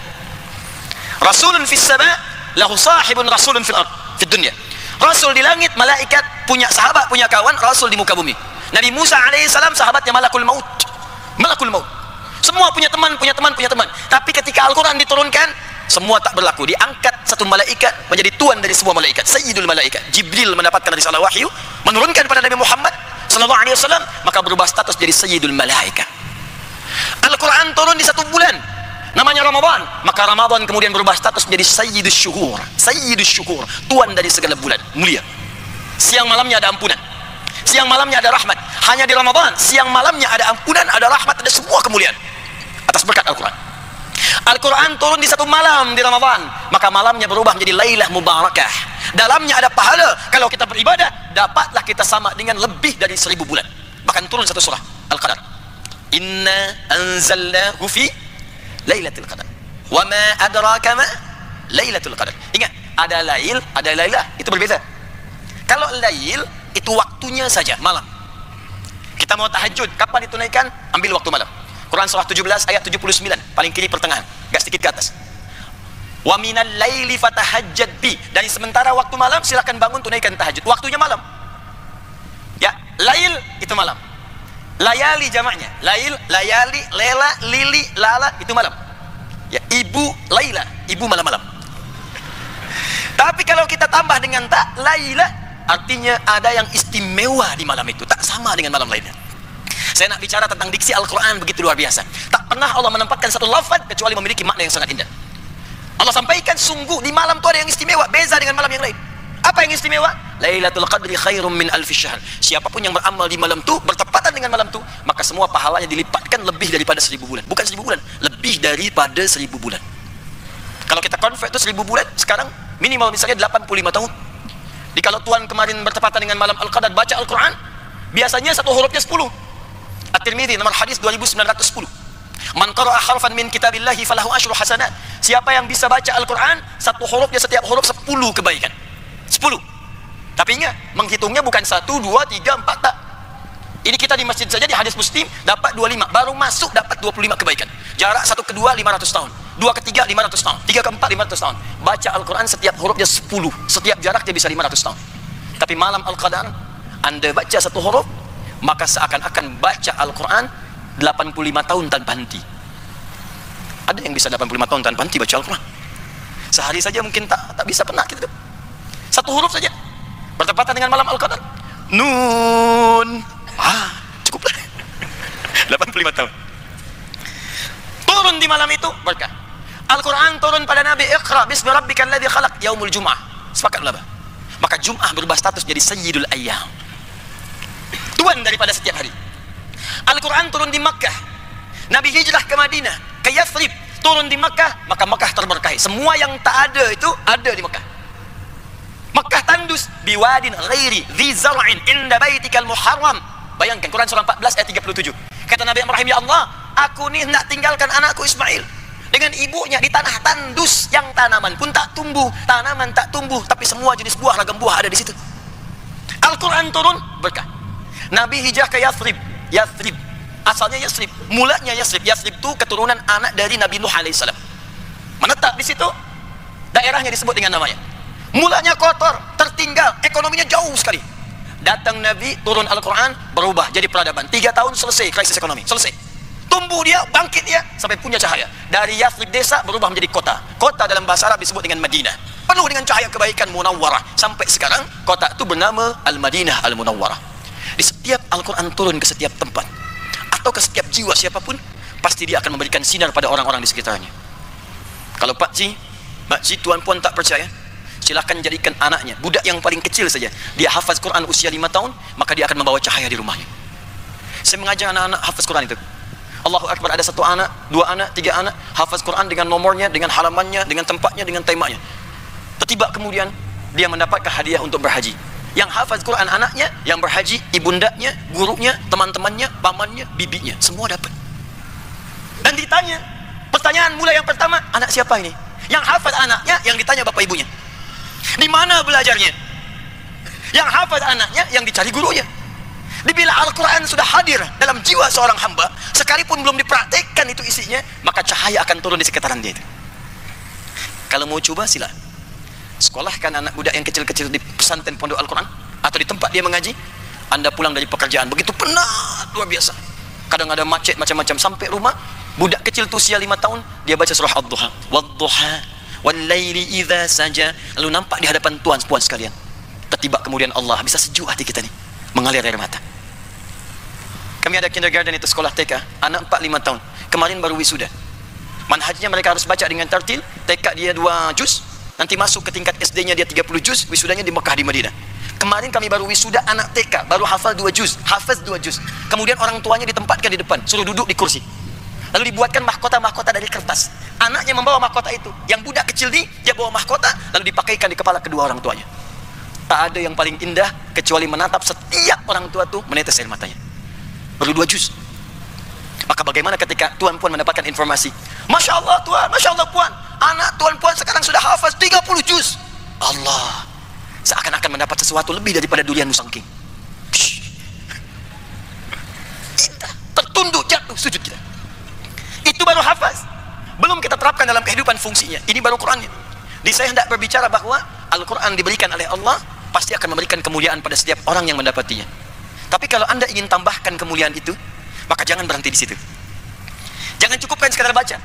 Rasulun fis sama, lahu sahibun rasulun fil ard, fid dunya. Rasul di langit, malaikat punya sahabat, punya kawan, Rasul di muka bumi. Nabi Musa alaihissalam sahabatnya Malakul Maut. Malakul Maut. Semua punya teman, punya teman, punya teman. Tapi ketika Al-Quran diturunkan, semua tak berlaku. Diangkat satu malaikat menjadi tuan dari semua malaikat, Sayyidul Malaikat. Jibril mendapatkan risalah wahyu, menurunkan pada Nabi Muhammad sallallahu alaihi wasallam, maka berubah status jadi Sayyidul Malaikat. Al-Quran turun di satu bulan, namanya Ramadan, maka Ramadan kemudian berubah status menjadi Sayyidus Syuhur. Sayyidus Syuhur, tuan dari segala bulan, mulia. Siang malamnya ada ampunan, siang malamnya ada rahmat. Hanya di Ramadan, siang malamnya ada ampunan, ada rahmat, ada semua kemuliaan atas berkat Al-Quran. Al-Quran turun di satu malam di Ramadan, maka malamnya berubah menjadi Lailah Mubarakah. Dalamnya ada pahala. Kalau kita beribadah, dapatlah kita sama dengan lebih dari 1000 bulan. Bahkan turun satu surah Al-Qadar, Inna anzalnahu fi Lailatul Qadar, wa ma adraka ma Lailatul Qadar. Ingat, ada lail, ada lailah, itu berbeza. Kalau lail itu waktunya saja, malam. Kita mau tahajud, kapan ditunaikan? Ambil waktu malam. Quran surah 17 ayat 79, paling kiri pertengahan, agak sedikit ke atas. Wa minal laili fatahajjad bi. Dan sementara waktu malam silakan bangun tunaikan tahajud. Waktunya malam. Ya, lail itu malam. Layali jamaknya. Lail, layali, lela, lili, lala itu malam. Ya, ibu laila, ibu malam-malam. Tapi kalau kita tambah dengan tak laila, artinya ada yang istimewa di malam itu, tak sama dengan malam lainnya. Saya nak bicara tentang diksi Al-Quran begitu luar biasa. Tak pernah Allah menempatkan satu lafaz kecuali memiliki makna yang sangat indah. Allah sampaikan sungguh di malam itu ada yang istimewa, beza dengan malam yang lain. Apa yang istimewa? Lailatul Qadri khairum min alfi syahr. Siapapun yang beramal di malam itu, bertepatan dengan malam itu, maka semua pahalanya dilipatkan lebih daripada 1000 bulan. Bukan 1000 bulan, lebih daripada 1000 bulan. Kalau kita convert itu 1000 bulan, sekarang minimal misalnya 85 tahun. Jadi kalau tuan kemarin bertepatan dengan malam Al-Qadar baca Al-Quran, biasanya satu hurufnya 10. At-Tirmidzi nomor hadis 2910. Man qara'a harfan min kitabillahi falahu asyru hasanat. Siapa yang bisa baca Al-Quran, satu hurufnya, setiap huruf 10 kebaikan. 10. Tapi ingat, menghitungnya bukan 1, 2, 3, 4, tak. Ini kita di masjid saja di hadis Muslim dapat 25, baru masuk dapat 25 kebaikan. Jarak satu ke dua 500 tahun, dua ke tiga 500 tahun, tiga ke empat 500 tahun. Baca Al-Quran setiap hurufnya 10, setiap jarak dia bisa 500 tahun. Tapi malam Al-Qadar, Anda baca satu huruf, maka seakan-akan baca Al-Quran 85 tahun tanpa henti. Ada yang bisa 85 tahun tanpa henti baca Al-Quran. Sehari saja mungkin tak bisa pernah gitu. Satu huruf saja bertepatan dengan malam Al-Qadar. Nun. Cukuplah. 85 tahun. Turun di malam itu berkah. Al-Quran turun pada Nabi, Iqra bismi rabbikal ladzi khalaq yaumul Jum'ah. Sepakat ulama. Maka Jum'ah berubah status jadi Sayyidul Ayyam, tuan daripada setiap hari. Al-Quran turun di Makkah, Nabi hijrah ke Madinah, ke Yathrib, turun di Makkah, maka Makkah terberkahi. Semua yang tak ada itu ada di Makkah. Makkah tandus biwadin ghairi dzi zar'in inda baitikal muharram. Bayangkan Quran surah 14 ayat 37. Kata Nabi Ibrahim, ya Allah, aku ni nak tinggalkan anakku Ismail dengan ibunya di tanah tandus yang tanaman pun tak tumbuh, tanaman tak tumbuh, tapi semua jenis buah, ragam buah ada di situ. Al-Quran turun berkah. Nabi hijrah ke Yathrib. Yathrib asalnya Yathrib, mulanya Yathrib. Yathrib itu keturunan anak dari Nabi Nuh alaihissalam. Menetap di situ, daerahnya disebut dengan namanya. Mulanya kotor, tertinggal, ekonominya jauh sekali. Datang Nabi, turun Al-Quran, berubah jadi peradaban. 3 tahun selesai krisis ekonomi, selesai. Tumbuh dia, bangkit dia, sampai punya cahaya. Dari Yathrib desa berubah menjadi kota. Kota dalam bahasa Arab disebut dengan Madinah, penuh dengan cahaya kebaikan, munawwarah. Sampai sekarang kota itu bernama Al-Madinah Al-Munawwarah. Di setiap Al-Quran turun ke setiap tempat atau ke setiap jiwa siapapun, pasti dia akan memberikan sinar pada orang-orang di sekitarnya. Kalau pakcik, tuan puan tak percaya, silakan jadikan anaknya, budak yang paling kecil saja, dia hafaz Quran usia 5 tahun, maka dia akan membawa cahaya di rumahnya. Saya mengajar anak-anak hafaz Quran itu. Allahu Akbar, ada 1 anak, 2 anak, 3 anak hafaz Quran dengan nomornya, dengan halamannya, dengan tempatnya, dengan temanya. Tiba kemudian dia mendapatkan hadiah untuk berhaji. Yang hafaz Quran anaknya, yang berhaji ibundanya, gurunya, teman-temannya, pamannya, bibinya, semua dapat. Dan ditanya, pertanyaan mulai yang pertama, anak siapa ini? Yang hafaz anaknya, yang ditanya bapak ibunya. Di mana belajarnya? Yang hafaz anaknya, yang dicari gurunya. Bila Al-Quran sudah hadir dalam jiwa seorang hamba, sekalipun belum dipraktekkan itu isinya, maka cahaya akan turun di sekitaran dia itu. Kalau mau coba sila sekolahkan anak budak yang kecil-kecil di pesantren pondok Al-Quran atau di tempat dia mengaji. Anda pulang dari pekerjaan begitu penat luar biasa, kadang ada macet macam-macam, sampai rumah budak kecil tu usia 5 tahun dia baca surah Ad-Duha, Wad-Duha wal-laili idza saja, lalu nampak di hadapan Tuhan puan sekalian, tiba kemudian Allah, bisa sejuk hati kita nih, mengalir air mata. Kami ada kindergarten, itu sekolah TK, anak 4-5 tahun, kemarin baru wisuda. Manhajnya mereka harus baca dengan tartil. TK dia 2 juz, nanti masuk ke tingkat SD-nya dia 30 juz, wisudanya di Mekah, di Madinah. Kemarin kami baru wisuda anak TK, baru hafal 2 juz, hafaz 2 juz. Kemudian orang tuanya ditempatkan di depan, suruh duduk di kursi. Lalu dibuatkan mahkota-mahkota dari kertas. Anaknya membawa mahkota itu. Yang budak kecil ini, dia bawa mahkota, lalu dipakaikan di kepala kedua orang tuanya. Tak ada yang paling indah kecuali menatap setiap orang tua itu menetes air matanya. Baru 2 juz. Maka bagaimana ketika tuan puan mendapatkan informasi, Masya Allah tuan, Masya Allah puan, anak tuan puan sekarang sudah hafaz 30 juz. Allah, seakan-akan mendapat sesuatu lebih daripada durian nusangking. Indah, tertunduk, jatuh, sujud kita. Itu baru hafaz. Belum kita terapkan dalam kehidupan fungsinya. Ini baru Qurannya. Di saya hendak berbicara bahwa Al-Quran diberikan oleh Allah, pasti akan memberikan kemuliaan pada setiap orang yang mendapatinya. Tapi kalau Anda ingin tambahkan kemuliaan itu, maka jangan berhenti di situ. Jangan cukupkan sekadar baca.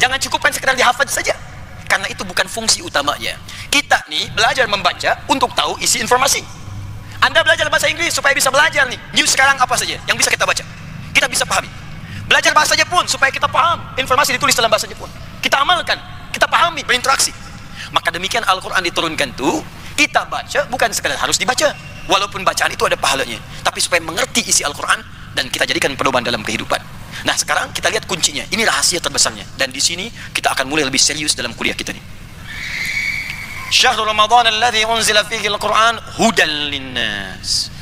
Jangan cukupkan sekadar dihafaz saja. Karena itu bukan fungsi utamanya. Kita nih belajar membaca untuk tahu isi informasi. Anda belajar bahasa Inggris supaya bisa belajar nih, news sekarang apa saja yang bisa kita baca, kita bisa pahami. Belajar bahasa Jepun supaya kita paham informasi ditulis dalam bahasa Jepun, kita amalkan, kita pahami, berinteraksi. Maka demikian Al-Quran diturunkan tuh, kita baca bukan sekadar harus dibaca, walaupun bacaan itu ada pahalanya, tapi supaya mengerti isi Al-Quran dan kita jadikan pedoman dalam kehidupan. Nah sekarang kita lihat kuncinya, ini rahasia terbesarnya, dan di sini kita akan mulai lebih serius dalam kuliah kita nih. Syahrul Ramadan alladzi unzila fihi al-Quran hudan linnas.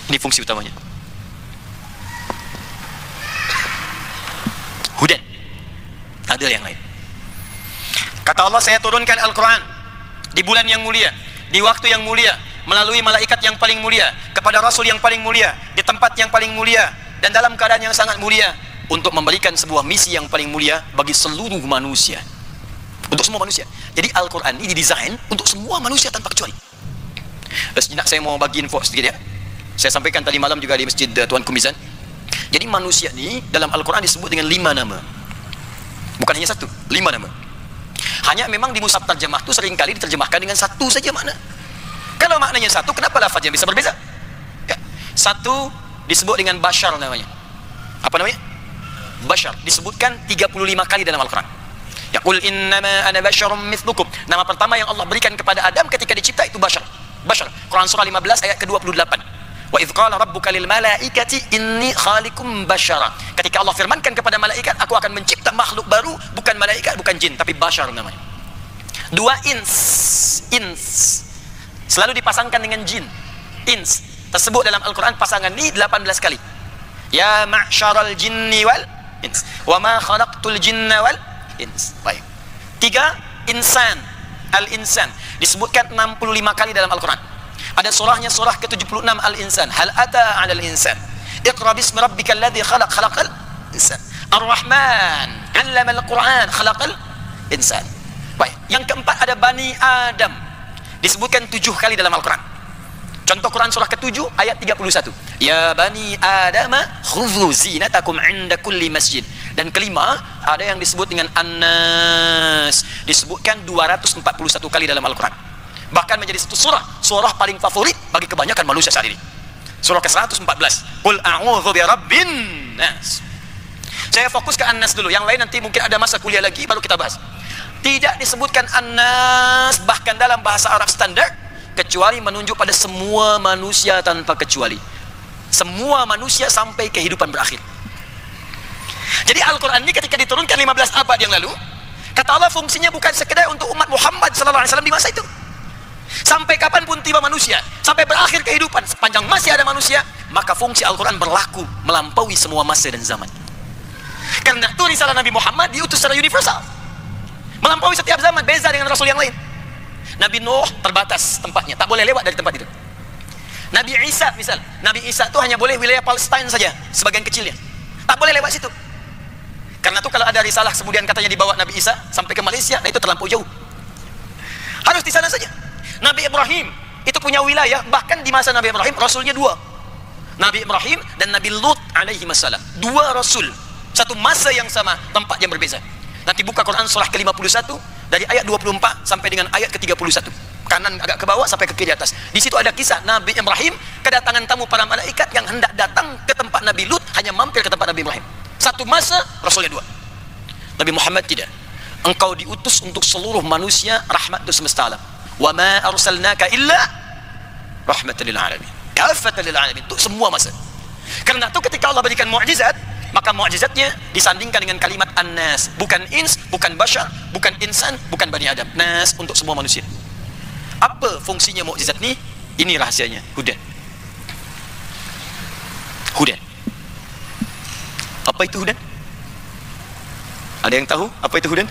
Ini fungsi utamanya. Hudan. Ada yang lain. Kata Allah, saya turunkan Al-Quran di bulan yang mulia, di waktu yang mulia, melalui malaikat yang paling mulia, kepada Rasul yang paling mulia, di tempat yang paling mulia, dan dalam keadaan yang sangat mulia, untuk memberikan sebuah misi yang paling mulia bagi seluruh manusia. Untuk semua manusia. Jadi Al-Quran ini didesain untuk semua manusia tanpa kecuali. Sejenak saya mau bagi info sedikit ya. Saya sampaikan tadi malam juga di Masjid Tuan Kumizan. Jadi manusia ini dalam Al-Quran disebut dengan 5 nama. Bukan hanya 1, 5 nama. Hanya memang di mushaf terjemah itu seringkali diterjemahkan dengan 1 saja makna. Kalau maknanya 1, kenapa lafaznya bisa berbeza? Ya. 1 disebut dengan Bashar namanya. Apa namanya? Bashar. Disebutkan 35 kali dalam Al-Quran. Ya qul innama ana basyarum mithlukum. Nama pertama yang Allah berikan kepada Adam ketika dicipta itu Bashar. Bashar. Quran surah 15 ayat ke-28. Wa idz qala rabbuka lil malaikati inni khaliqum basyara. Ketika Allah firmankan kepada malaikat, aku akan mencipta makhluk baru, bukan malaikat, bukan jin, tapi bashar namanya. 2 ins. Selalu dipasangkan dengan jin. Ins tersebut dalam Al-Quran pasangan ini 18 kali. Ya ma'syaral jinni wal ins wa ma khalaqtul jinna wal ins. Baik. 3 insan. Al-insan disebutkan 65 kali dalam Al-Quran. Ada surahnya, surah ke-76 Al-Insan. Hal ata 'alal insan. Iqra bismi rabbikal ladzi khalaq, khalaqal insan. Ar-Rahman 'allamal Qur'an, khalaqal insan. Baik. Yang keempat ada Bani Adam. Disebutkan 7 kali dalam Al-Quran. Contoh Quran surah ke-7 ayat 31. Ya Bani Adam khudhu zinatakum 'inda kulli masjid. Dan kelima ada yang disebut dengan An-Nas. Disebutkan 241 kali dalam Al-Quran. Bahkan menjadi satu surah paling favorit bagi kebanyakan manusia saat ini. Surah ke-114. Qul a'udzu birabbin nas. Saya fokus ke An-Nas dulu. Yang lain nanti mungkin ada masa kuliah lagi baru kita bahas. Tidak disebutkan An-Nas bahkan dalam bahasa Arab standar kecuali menunjuk pada semua manusia tanpa kecuali. Semua manusia sampai kehidupan berakhir. Jadi Al-Quran ini ketika diturunkan 15 abad yang lalu, kata Allah fungsinya bukan sekedar untuk umat Muhammad SAW di masa itu. Sampai kapanpun tiba manusia, sampai berakhir kehidupan, sepanjang masih ada manusia, maka fungsi Al-Quran berlaku melampaui semua masa dan zaman. Karena itu risalah Nabi Muhammad diutus secara universal, melampaui setiap zaman, beza dengan Rasul yang lain. Nabi Nuh terbatas tempatnya, tak boleh lewat dari tempat itu. Nabi Isa misal, Nabi Isa tu hanya boleh wilayah Palestin saja, sebagian kecilnya, tak boleh lewat situ. Karena tu kalau ada risalah kemudian katanya dibawa Nabi Isa sampai ke Malaysia, nah itu terlampau jauh, harus di sana saja. Nabi Ibrahim itu punya wilayah, bahkan di masa Nabi Ibrahim rasulnya dua, Nabi Ibrahim dan Nabi Lut alaihi wassalam, dua rasul, satu masa yang sama, tempat yang berbeza. Nanti buka Quran surah ke-51 dari ayat 24 sampai dengan ayat ke-31, kanan agak ke bawah sampai ke kiri atas. Di situ ada kisah Nabi Ibrahim, kedatangan tamu para malaikat yang hendak datang ke tempat Nabi Lut, hanya mampir ke tempat Nabi Ibrahim. Satu masa rasulnya dua. Nabi Muhammad tidak. Engkau diutus untuk seluruh manusia, rahmat untuk semesta alam. Wa ma arsalnaka illa rahmatan lil alamin, kafatan lil alamin, untuk semua masa. Karena itu ketika Allah berikan mukjizat, maka mukjizatnya disandingkan dengan kalimat an-nas, bukan ins, bukan bashar, bukan insan, bukan bani adam, nas, untuk semua manusia. Apa fungsinya mukjizat ni? Ini rahasianya, hudan. Hudan. Apa itu hudan? Ada yang tahu apa itu hudan?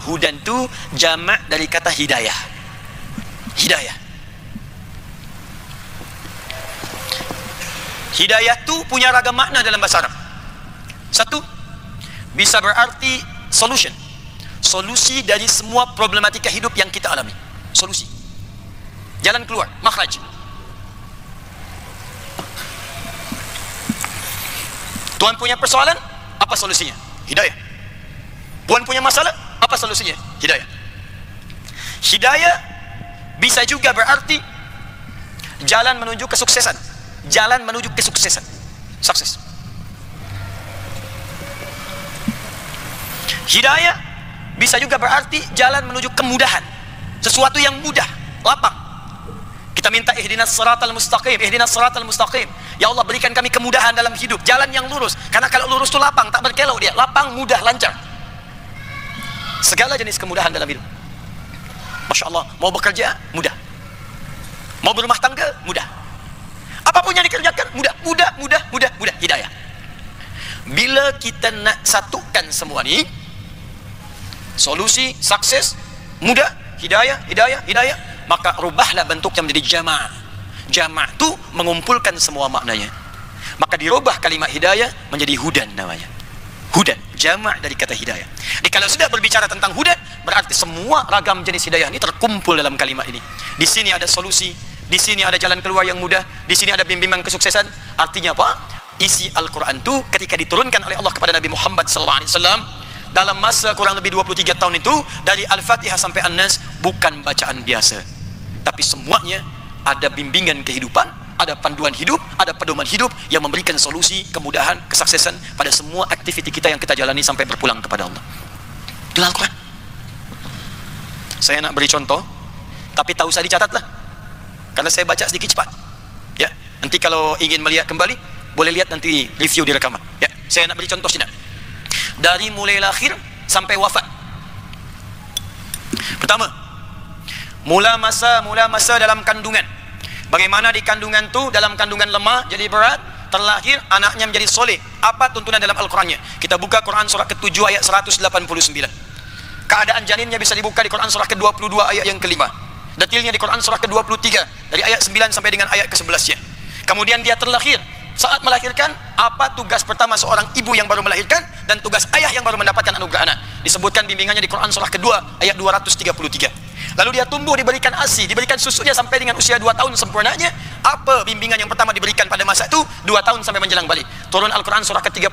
Hudan tu jamak dari kata hidayah. Hidayah. Hidayah tu punya ragam makna dalam bahasa Arab. Satu, bisa berarti solution, solusi dari semua problematika hidup yang kita alami. Solusi, jalan keluar, makhraj. Tuhan punya persoalan, apa solusinya? Hidayah. Tuhan punya masalah, apa solusinya? Hidayah. Hidayah bisa juga berarti jalan menuju kesuksesan, jalan menuju kesuksesan, sukses. Hidayah bisa juga berarti jalan menuju kemudahan, sesuatu yang mudah, lapang. Kita minta ihdinas siratal mustaqim, ihdinas siratal mustaqim. Ya Allah, berikan kami kemudahan dalam hidup, jalan yang lurus. Karena kalau lurus itu lapang, tak berkelok dia, lapang, mudah, lancar. Segala jenis kemudahan dalam hidup. Masya Allah, mau bekerja, mudah. Mau berumah tangga, mudah. Apapun yang dikerjakan, mudah, mudah, mudah, mudah, mudah. Hidayah. Bila kita nak satukan semua ni, solusi, sukses, mudah, hidayah, hidayah, hidayah, maka rubahlah bentuknya menjadi jama'. Jama' tu mengumpulkan semua maknanya. Maka dirubah kalimat hidayah menjadi hudan namanya. Hudan, jama' dari kata hidayah. Jadi kalau sudah berbicara tentang hudan, berarti semua ragam jenis hidayah ini terkumpul dalam kalimat ini. Di sini ada solusi, di sini ada jalan keluar yang mudah, di sini ada bimbingan kesuksesan. Artinya apa? Isi Al-Quran itu ketika diturunkan oleh Allah kepada Nabi Muhammad SAW dalam masa kurang lebih 23 tahun itu, dari Al-Fatihah sampai An-Nas, bukan bacaan biasa, tapi semuanya ada bimbingan kehidupan, ada panduan hidup, ada pedoman hidup yang memberikan solusi, kemudahan, kesuksesan pada semua aktiviti kita yang kita jalani sampai berpulang kepada Allah. Itulah Al-Quran. Saya nak beri contoh, tapi tak usah dicatatlah, karena saya baca sedikit cepat. Ya, nanti kalau ingin melihat kembali, boleh lihat nanti review di rekaman. Ya, saya nak beri contoh sini. Dari mulai lahir sampai wafat. Pertama, mula masa dalam kandungan. Bagaimana di kandungan tu, dalam kandungan lemah jadi berat, terlahir anaknya menjadi soleh. Apa tuntunan dalam Al-Qurannya? Kita buka Quran surah ke-7 ayat 189. Keadaan janinnya bisa dibuka di Quran surah ke-22 ayat yang kelima. Detailnya di Quran surah ke-23 dari ayat 9 sampai dengan ayat ke-11-nya. Kemudian dia terlahir. Saat melahirkan, apa tugas pertama seorang ibu yang baru melahirkan dan tugas ayah yang baru mendapatkan anugerah anak? Disebutkan bimbingannya di Quran surah kedua ayat 233. Lalu dia tumbuh, diberikan ASI, diberikan susunya sampai dengan usia 2 tahun sempurnanya. Apa bimbingan yang pertama diberikan pada masa itu? 2 tahun sampai menjelang balik. Turun Al-Quran surah ke-31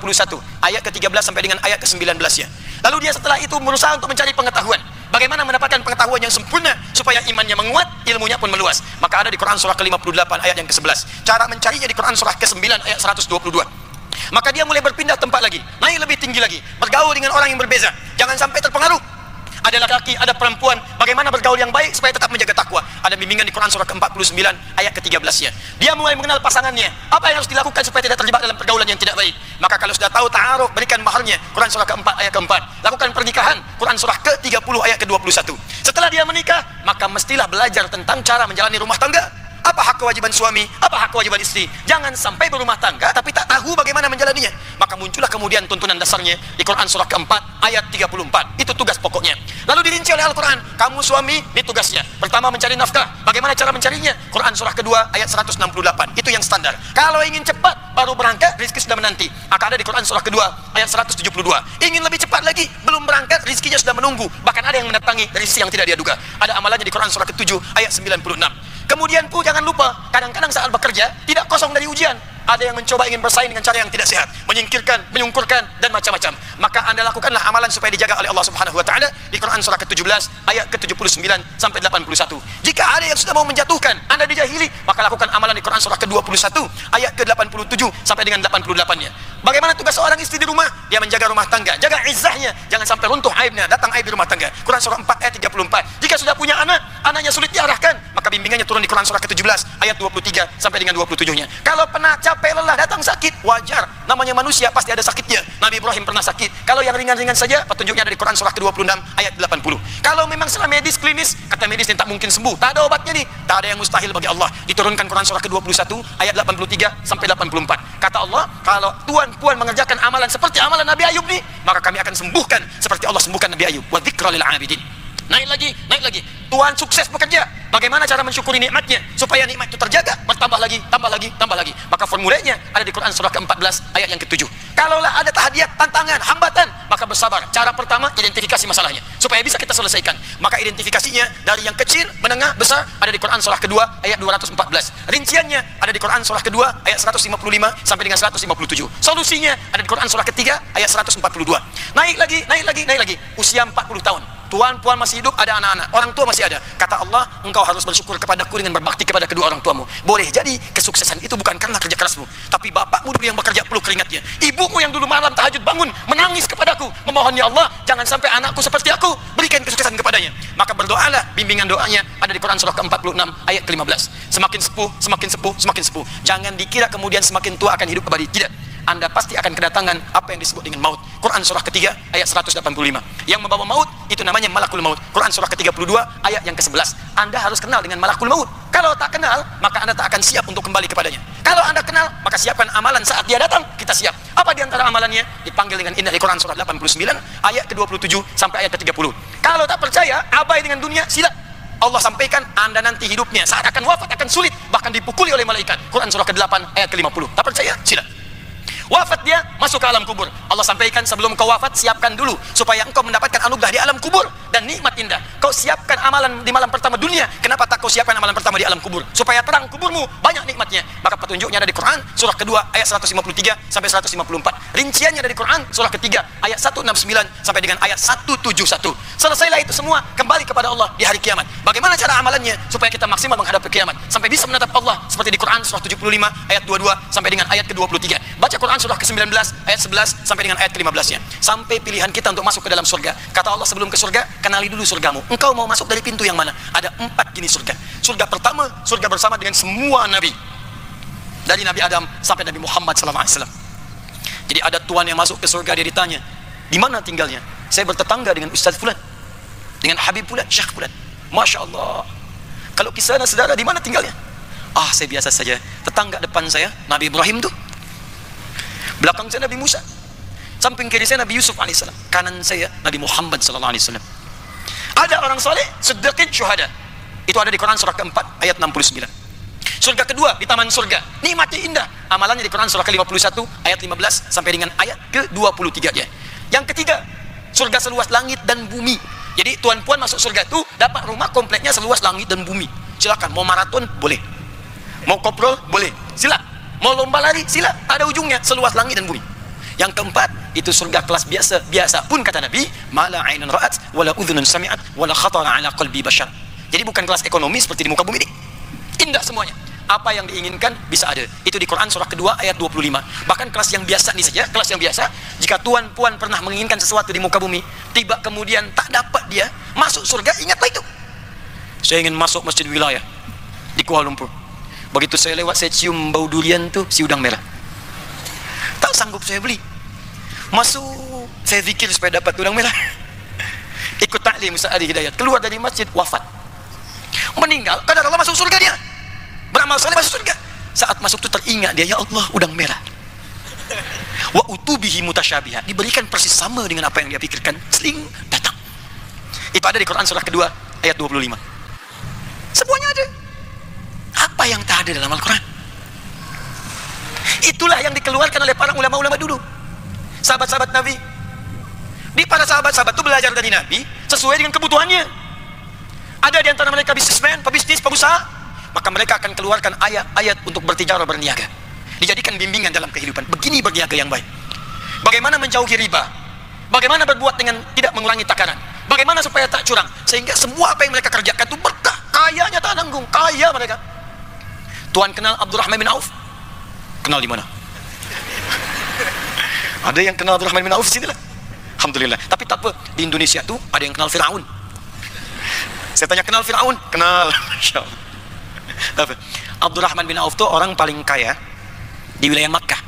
ayat ke-13 sampai dengan ayat ke-19-nya. Lalu dia setelah itu berusaha untuk mencari pengetahuan. Bagaimana mendapatkan pengetahuan yang sempurna supaya imannya menguat, ilmunya pun meluas. Maka ada di Quran surah ke-58 ayat yang ke-11. Cara mencarinya di Quran surah ke-9 ayat 122. Maka dia mulai berpindah tempat lagi, naik lebih tinggi lagi, bergaul dengan orang yang berbeza. Jangan sampai terpengaruh. Ada laki-laki, ada perempuan, bagaimana bergaul yang baik supaya tetap menjaga takwa. Ada bimbingan di Quran surah ke-49 ayat ke-13-nya. Dia mulai mengenal pasangannya, apa yang harus dilakukan supaya tidak terjebak dalam pergaulan yang tidak baik. Maka kalau sudah tahu ta'aruf, berikan maharnya, Quran surah ke-4 ayat ke-4. Lakukan pernikahan, Quran surah ke-30 ayat ke-21. Setelah dia menikah, maka mestilah belajar tentang cara menjalani rumah tangga, Apa hak kewajiban suami? Apa hak kewajiban istri? Jangan sampai berumah tangga tapi tak tahu bagaimana menjalaninya. Maka muncullah kemudian tuntunan dasarnya di Quran surah keempat ayat 34. Itu tugas pokoknya. Lalu dirinci oleh Al-Quran. Kamu suami, ini tugasnya. Pertama, mencari nafkah. Bagaimana cara mencarinya? Quran surah kedua ayat 168. Itu yang standar. Kalau ingin cepat baru berangkat, rezeki sudah menanti. Akan ada di Quran surah kedua ayat 172. Ingin lebih cepat lagi, belum berangkat, rezekinya sudah menunggu. Bahkan ada yang mendatangi dari sisi yang tidak dia duga. Ada amalannya di Quran surah ke-7 ayat 96. Kemudian pun jangan lupa, kadang-kadang saat bekerja tidak kosong dari ujian. Ada yang mencoba ingin bersaing dengan cara yang tidak sehat, menyingkirkan, menyungkurkan, dan macam-macam. Maka Anda lakukanlah amalan supaya dijaga oleh Allah Subhanahu wa taala di Quran surah ke-17 ayat ke-79 sampai 81. Jika ada yang sudah mau menjatuhkan, Anda dijahili, maka lakukan amalan di Quran surah ke-21 ayat ke-87 sampai dengan 88-nya. Bagaimana tugas seorang istri di rumah? Dia menjaga rumah tangga, jaga izzahnya, jangan sampai runtuh aibnya, datang aib di rumah tangga. Quran surah 4 ayat 34. Jika sudah punya anak, anaknya sulit diarahkan, maka bimbingannya turun di Quran surah ke-17 ayat 23 sampai dengan 27-nya. Kalau pernah capek lelah datang sakit, wajar, namanya manusia pasti ada sakitnya. Nabi Ibrahim pernah sakit. Kalau yang ringan-ringan saja, petunjuknya ada di Quran surah ke-26 ayat 80. Kalau memang secara medis klinis, kata medis yang tak mungkin sembuh, tak ada obatnya nih, tak ada yang mustahil bagi Allah. Diturunkan Quran surah ke-21 ayat 83 sampai 84. Kata Allah, kalau tuan-puan mengerjakan amalan seperti amalan Nabi Ayub nih, maka kami akan sembuhkan seperti Allah sembuhkan Nabi Ayub. Wa dzikra lil 'abidin. Naik lagi, naik lagi. Tuan sukses bekerja. Bagaimana cara mensyukuri nikmatnya supaya nikmat itu terjaga, bertambah lagi, tambah lagi, tambah lagi. Maka formulanya ada di Quran surah ke-14 ayat yang ke-7. Kalaulah ada tahadiat, tantangan, hambatan, maka bersabar. Cara pertama, identifikasi masalahnya supaya bisa kita selesaikan. Maka identifikasinya dari yang kecil, menengah, besar ada di Quran surah kedua ayat 214. Rinciannya ada di Quran surah kedua ayat 155 sampai dengan 157. Solusinya ada di Quran surah ketiga ayat 142. Naik lagi, naik lagi, naik lagi. Usia 40 tahun. Tuan-puan masih hidup, ada anak-anak, orang tua masih ada. Kata Allah, engkau harus bersyukur kepadaku dengan berbakti kepada kedua orang tuamu. Boleh jadi kesuksesan itu bukan karena kerja kerasmu, tapi bapakmu dulu yang bekerja perlu keringatnya. Ibumu yang dulu malam tahajud bangun menangis kepadaku, memohon, ya Allah, jangan sampai anakku seperti aku, berikan kesuksesan kepadanya. Maka berdoalah, bimbingan doanya ada di Quran surah ke-46 ayat ke-15. Semakin sepuh, semakin sepuh, semakin sepuh. Jangan dikira kemudian semakin tua akan hidup abadi. Tidak. Anda pasti akan kedatangan apa yang disebut dengan maut. Quran surah ketiga ayat 185. Yang membawa maut itu namanya malakul maut. Quran surah ke-32 ayat yang ke-11. Anda harus kenal dengan malakul maut. Kalau tak kenal, maka Anda tak akan siap untuk kembali kepadanya. Kalau Anda kenal, maka siapkan amalan saat dia datang, kita siap. Apa di antara amalannya? Dipanggil dengan indah di Quran surah 89 ayat ke-27 sampai ayat ke-30. Kalau tak percaya, abai dengan dunia, sila. Allah sampaikan Anda nanti hidupnya saat akan wafat akan sulit, bahkan dipukuli oleh malaikat. Quran surah ke-8 ayat ke-50. Tak percaya? Sila. Wafat dia, masuk ke alam kubur. Allah sampaikan sebelum kau wafat, siapkan dulu supaya engkau mendapatkan anugerah di alam kubur dan nikmat indah. Kau siapkan amalan di malam pertama dunia. Kenapa tak kau siapkan amalan pertama di alam kubur? Supaya terang kuburmu, banyak nikmatnya. Maka petunjuknya ada di Quran surah kedua ayat 153 sampai 154. Rinciannya ada di Quran surah ketiga ayat 169 sampai dengan ayat 171. Selesailah itu semua, kembali kepada Allah di hari kiamat. Bagaimana cara amalannya supaya kita maksimal menghadapi kiamat sampai bisa menatap Allah seperti di Quran surah 75 ayat 22 sampai dengan ayat ke-23. Baca Quran surah ke-19 ayat 11 sampai dengan ayat ke-15-nya. Sampai pilihan kita untuk masuk ke dalam surga. Kata Allah sebelum ke surga, kenali dulu surgamu. Engkau mau masuk dari pintu yang mana? Ada 4 jenis surga. Surga pertama, surga bersama dengan semua nabi. Dari Nabi Adam sampai Nabi Muhammad SAW. Jadi ada tuan yang masuk ke surga, dia ditanya, di mana tinggalnya? Saya bertetangga dengan Ustaz Fulan, dengan Habib Fulan, Syekh Fulan. Masya Allah. Kalau kisah saudara, di mana tinggalnya? Ah, saya biasa saja. Tetangga depan saya, Nabi Ibrahim tuh. Belakang saya Nabi Musa, samping kiri saya Nabi Yusuf alaihissalam, kanan saya Nabi Muhammad sallallahu alaihi wasallam. Ada orang soleh, siddiqin, syuhada. Itu ada di Quran surah keempat ayat 69. Surga kedua di taman surga, nikmatnya indah. Amalannya di Quran surah ke-51 ayat 15 sampai dengan ayat ke-23 ya. Yang ketiga, surga seluas langit dan bumi. Jadi tuan-puan masuk surga itu dapat rumah kompleknya seluas langit dan bumi. Silakan, mau maraton boleh, mau koprol boleh, silakan. Mau lomba lari, sila, ada ujungnya, seluas langit dan bumi. Yang keempat, itu surga kelas biasa. Biasa pun kata Nabi, mala ainun ra'at, wala udhunun sami'at, wala khatara ala qalbi bashar. Jadi bukan kelas ekonomi seperti di muka bumi ini. Indah semuanya. Apa yang diinginkan bisa ada. Itu di Quran surah kedua ayat 25. Bahkan kelas yang biasa ini saja, kelas yang biasa, jika tuan-puan pernah menginginkan sesuatu di muka bumi, tiba kemudian tak dapat dia, masuk surga, ingatlah itu. Saya ingin masuk masjid wilayah di Kuala Lumpur. Begitu saya lewat, saya cium bau durian tuh, si udang merah. Tak sanggup saya beli. Masuk, saya zikir supaya dapat udang merah. Ikut taklim Ustaz Ali Hidayat. Keluar dari masjid, wafat. Meninggal, kadar Allah masuk surga dia. Berapa beramal saleh masuk surga. Saat masuk itu teringat dia, ya Allah, udang merah. Wa utubihi mutasyabiha, diberikan persis sama dengan apa yang dia pikirkan. Seling datang. Itu ada di Quran surah kedua ayat 25. Semuanya ada. Apa yang tak ada dalam Al-Quran? Itulah yang dikeluarkan oleh para ulama-ulama dulu, sahabat-sahabat Nabi. Di para sahabat-sahabat itu belajar dari Nabi sesuai dengan kebutuhannya. Ada di antara mereka bisnismen, pebisnis, pengusaha, maka mereka akan keluarkan ayat-ayat untuk bertijarah, berniaga, dijadikan bimbingan dalam kehidupan. Begini berniaga yang baik, bagaimana menjauhi riba, bagaimana berbuat dengan tidak mengurangi takaran, bagaimana supaya tak curang, sehingga semua apa yang mereka kerjakan itu berkah. Kayanya tak nanggung, kaya mereka. Tuan kenal Abdurrahman bin Auf? Kenal di mana? Ada yang kenal Abdurrahman bin Auf? Sini lah. Alhamdulillah. Tapi tak apa, di Indonesia tuh ada yang kenal Firaun. Saya tanya, kenal Firaun? Kenal. Masya Allah. Tapi Abdurrahman bin Auf tuh orang paling kaya di wilayah Makkah.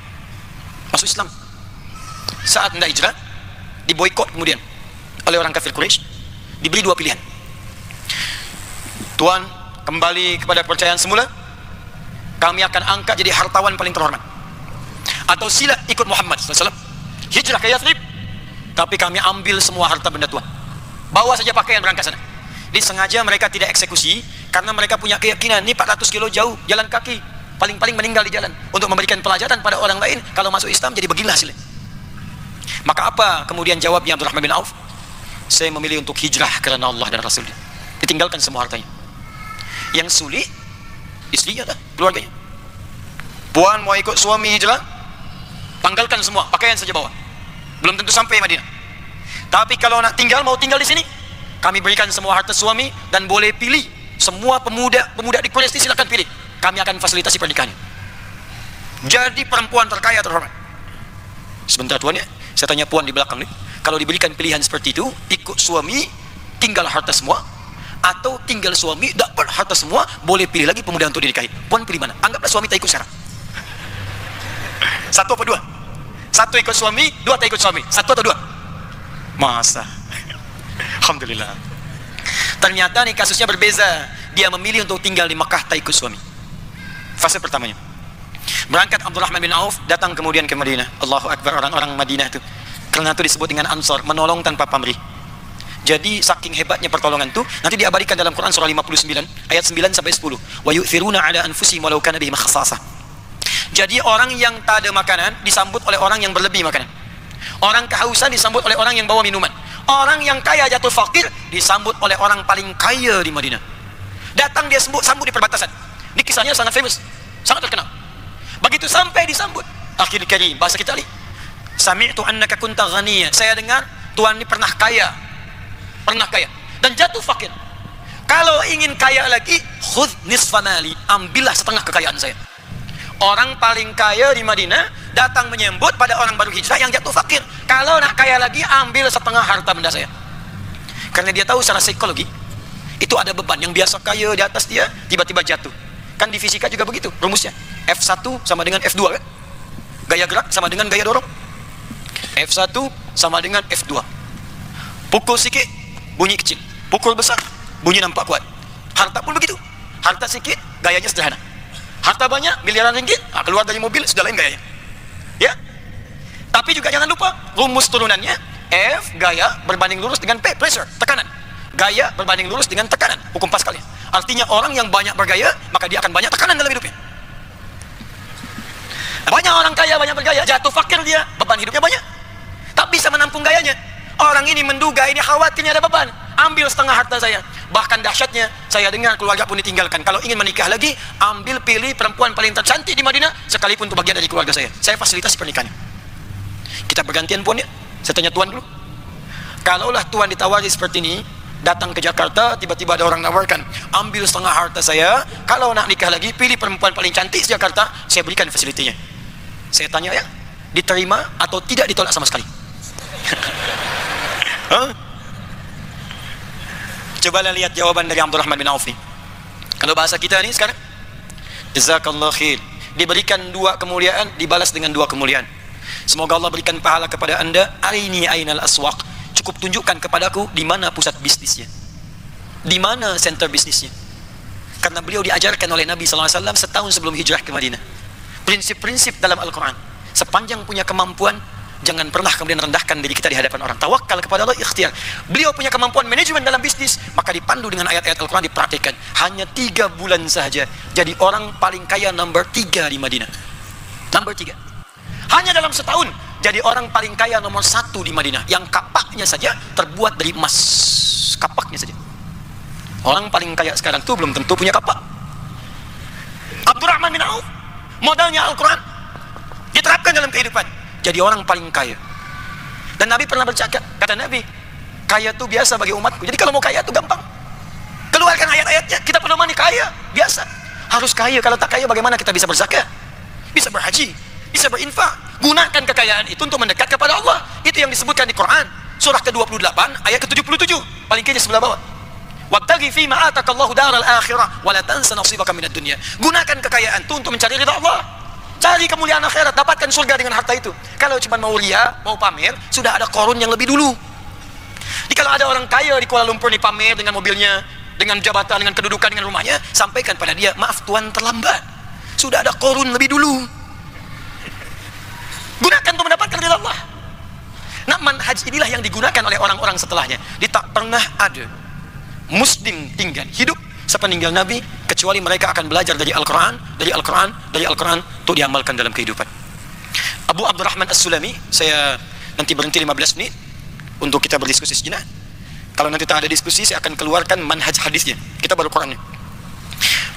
Masuk Islam. Saat hendak hijrah, diboikot kemudian oleh orang kafir Quraisy. Diberi dua pilihan. Tuan, kembali kepada kepercayaan semula, kami akan angkat jadi hartawan paling terhormat. Atau sila ikut Muhammad SAW, hijrah ke Yathrib, tapi kami ambil semua harta benda Tuhan. Bawa saja pakaian berangkat sana. Disengaja mereka tidak eksekusi, karena mereka punya keyakinan, ini 400 kilo jauh, jalan kaki, paling-paling meninggal di jalan, untuk memberikan pelajaran pada orang lain, kalau masuk Islam jadi beginilah hasilnya. Maka apa kemudian jawabnya Abdurrahman bin Auf? Saya memilih untuk hijrah karena Allah dan Rasulnya. Ditinggalkan semua hartanya. Yang sulit, istrinya dah, keluarganya. Puan mau ikut suami hijrah, tanggalkan semua, pakaian saja bawa. Belum tentu sampai Madinah. Tapi kalau nak tinggal, mau tinggal di sini, kami berikan semua harta suami, dan boleh pilih. Semua pemuda di Quraisy silakan pilih. Kami akan fasilitasi pernikahannya. Jadi perempuan terkaya terhormat. Sebentar tuan ya, saya tanya puan di belakang nih, kalau diberikan pilihan seperti itu, ikut suami, tinggal harta semua, atau tinggal suami, dapat harta semua, boleh pilih lagi pemuda untuk dinikahi. Puan pilih mana? Anggaplah suami tak ikut sekarang. Satu apa dua? Satu ikut suami, dua tak ikut suami. Satu atau dua? Masa? Alhamdulillah. Ternyata nih kasusnya berbeza. Dia memilih untuk tinggal di Makkah tak ikut suami. Fase pertamanya. Berangkat Abdurrahman bin Auf, datang kemudian ke Madinah. Allahu Akbar, orang-orang Madinah itu, karena itu disebut dengan Ansar, menolong tanpa pamrih. Jadi saking hebatnya pertolongan itu, nanti diabadikan dalam Quran surah 59 ayat 9 sampai 10. Wa yu'thiruna 'ala anfusihim walau kana bihim khassasah. Jadi orang yang tak ada makanan disambut oleh orang yang berlebih makanan. Orang kehausan disambut oleh orang yang bawa minuman. Orang yang kaya jatuh fakir disambut oleh orang paling kaya di Madinah. Datang dia sambut di perbatasan. Ini kisahnya sangat famous, sangat terkenal. Begitu sampai disambut, akhir karim, bahasa kita ni, sami'tu annaka kunta ghaniya. Saya dengar tuan ni pernah kaya dan jatuh fakir. Kalau ingin kaya lagi, khudh nisfa mali, ambillah setengah kekayaan saya. Orang paling kaya di Madinah datang menyambut pada orang baru hijrah yang jatuh fakir. Kalau nak kaya lagi, ambil setengah harta benda saya. Karena dia tahu secara psikologi, itu ada beban. Yang biasa kaya di atas dia, tiba-tiba jatuh. Kan di fisika juga begitu rumusnya. F1 sama dengan F2 kan? Gaya gerak sama dengan gaya dorong. F1 sama dengan F2. Pukul sikit, bunyi kecil. Pukul besar, bunyi nampak kuat. Harta pun begitu. Harta sikit, gayanya sederhana. Harta banyak, miliaran ringgit, keluar dari mobil, sudah lain gayanya. Ya. Tapi juga jangan lupa, rumus turunannya, F, gaya, berbanding lurus dengan P, pressure, tekanan. Gaya berbanding lurus dengan tekanan, hukum Pascal ya. Artinya orang yang banyak bergaya, maka dia akan banyak tekanan dalam hidupnya. Banyak orang kaya, banyak bergaya, jatuh fakir dia, beban hidupnya banyak. Tak bisa menampung gayanya. Orang ini menduga, ini khawatirnya ada beban, ambil setengah harta saya. Bahkan dahsyatnya, saya dengar keluarga pun ditinggalkan. Kalau ingin menikah lagi, ambil pilih perempuan paling tercantik di Madinah, sekalipun itu bagian dari keluarga saya. Saya fasilitasi pernikahannya. Kita bergantian puan ya. Saya tanya tuan dulu. Kalaulah tuan ditawari seperti ini, datang ke Jakarta, tiba-tiba ada orang nawarkan, ambil setengah harta saya, kalau nak nikah lagi, pilih perempuan paling cantik di Jakarta, saya berikan fasilitinya. Saya tanya ya, diterima atau tidak ditolak sama sekali? Huh? Cobalah lihat jawaban dari Abdurrahman bin Auf ni. Kalau bahasa kita ni sekarang, jazakallah khair, diberikan dua kemuliaan, dibalas dengan dua kemuliaan. Semoga Allah berikan pahala kepada anda. Arini ainal aswaq, cukup tunjukkan kepadaku di mana pusat bisnisnya, di mana center bisnisnya. Karena beliau diajarkan oleh Nabi SAW setahun sebelum hijrah ke Madinah. Prinsip-prinsip dalam Al-Quran. Sepanjang punya kemampuan, jangan pernah kemudian rendahkan diri kita di hadapan orang. Tawakal kepada Allah, ikhtiar. Beliau punya kemampuan manajemen dalam bisnis, maka dipandu dengan ayat-ayat Al-Quran, diperhatikan. Hanya 3 bulan saja jadi orang paling kaya nomor 3 di Madinah. Nomor 3. Hanya dalam setahun jadi orang paling kaya nomor 1 di Madinah. Yang kapaknya saja terbuat dari emas. Kapaknya saja. Orang paling kaya sekarang itu belum tentu punya kapak. Abdurrahman bin Auf, modalnya Al-Quran, diterapkan dalam kehidupan, jadi orang paling kaya. Dan Nabi pernah bercakap, kata Nabi, kaya itu biasa bagi umatku. Jadi kalau mau kaya itu gampang, keluarkan ayat-ayatnya. Kita pedomani kaya, biasa. Harus kaya, kalau tak kaya bagaimana kita bisa berzakat, bisa berhaji, bisa berinfak. Gunakan kekayaan itu untuk mendekat kepada Allah. Itu yang disebutkan di Quran, surah ke-28 ayat ke-77, paling kiri sebelah bawah. Wabtaghi fima atakallahu daral akhirah wa la tansa nasibaka minad dunya. Gunakan kekayaan itu untuk mencari ridha Allah. Cari kemuliaan akhirat, dapatkan surga dengan harta itu. Kalau cuma mau ria, mau pamer, sudah ada Qarun yang lebih dulu. Jadi kalau ada orang kaya di Kuala Lumpur nih pamer dengan mobilnya, dengan jabatan, dengan kedudukan, dengan rumahnya, sampaikan pada dia, maaf tuan terlambat. Sudah ada Qarun lebih dulu. Gunakan untuk mendapatkan ridha Allah. Nah, manhaj inilah yang digunakan oleh orang-orang setelahnya. Dia tak pernah ada Muslim tinggal hidup sepeninggal Nabi kecuali mereka akan belajar dari Al-Quran, dari Al-Quran, dari Al-Quran untuk diamalkan dalam kehidupan. Abu Abdurrahman As-Sulami, saya nanti berhenti 15 menit untuk kita berdiskusi sejenak. Kalau nanti tak ada diskusi, saya akan keluarkan manhaj hadisnya. Kita baru Qurannya.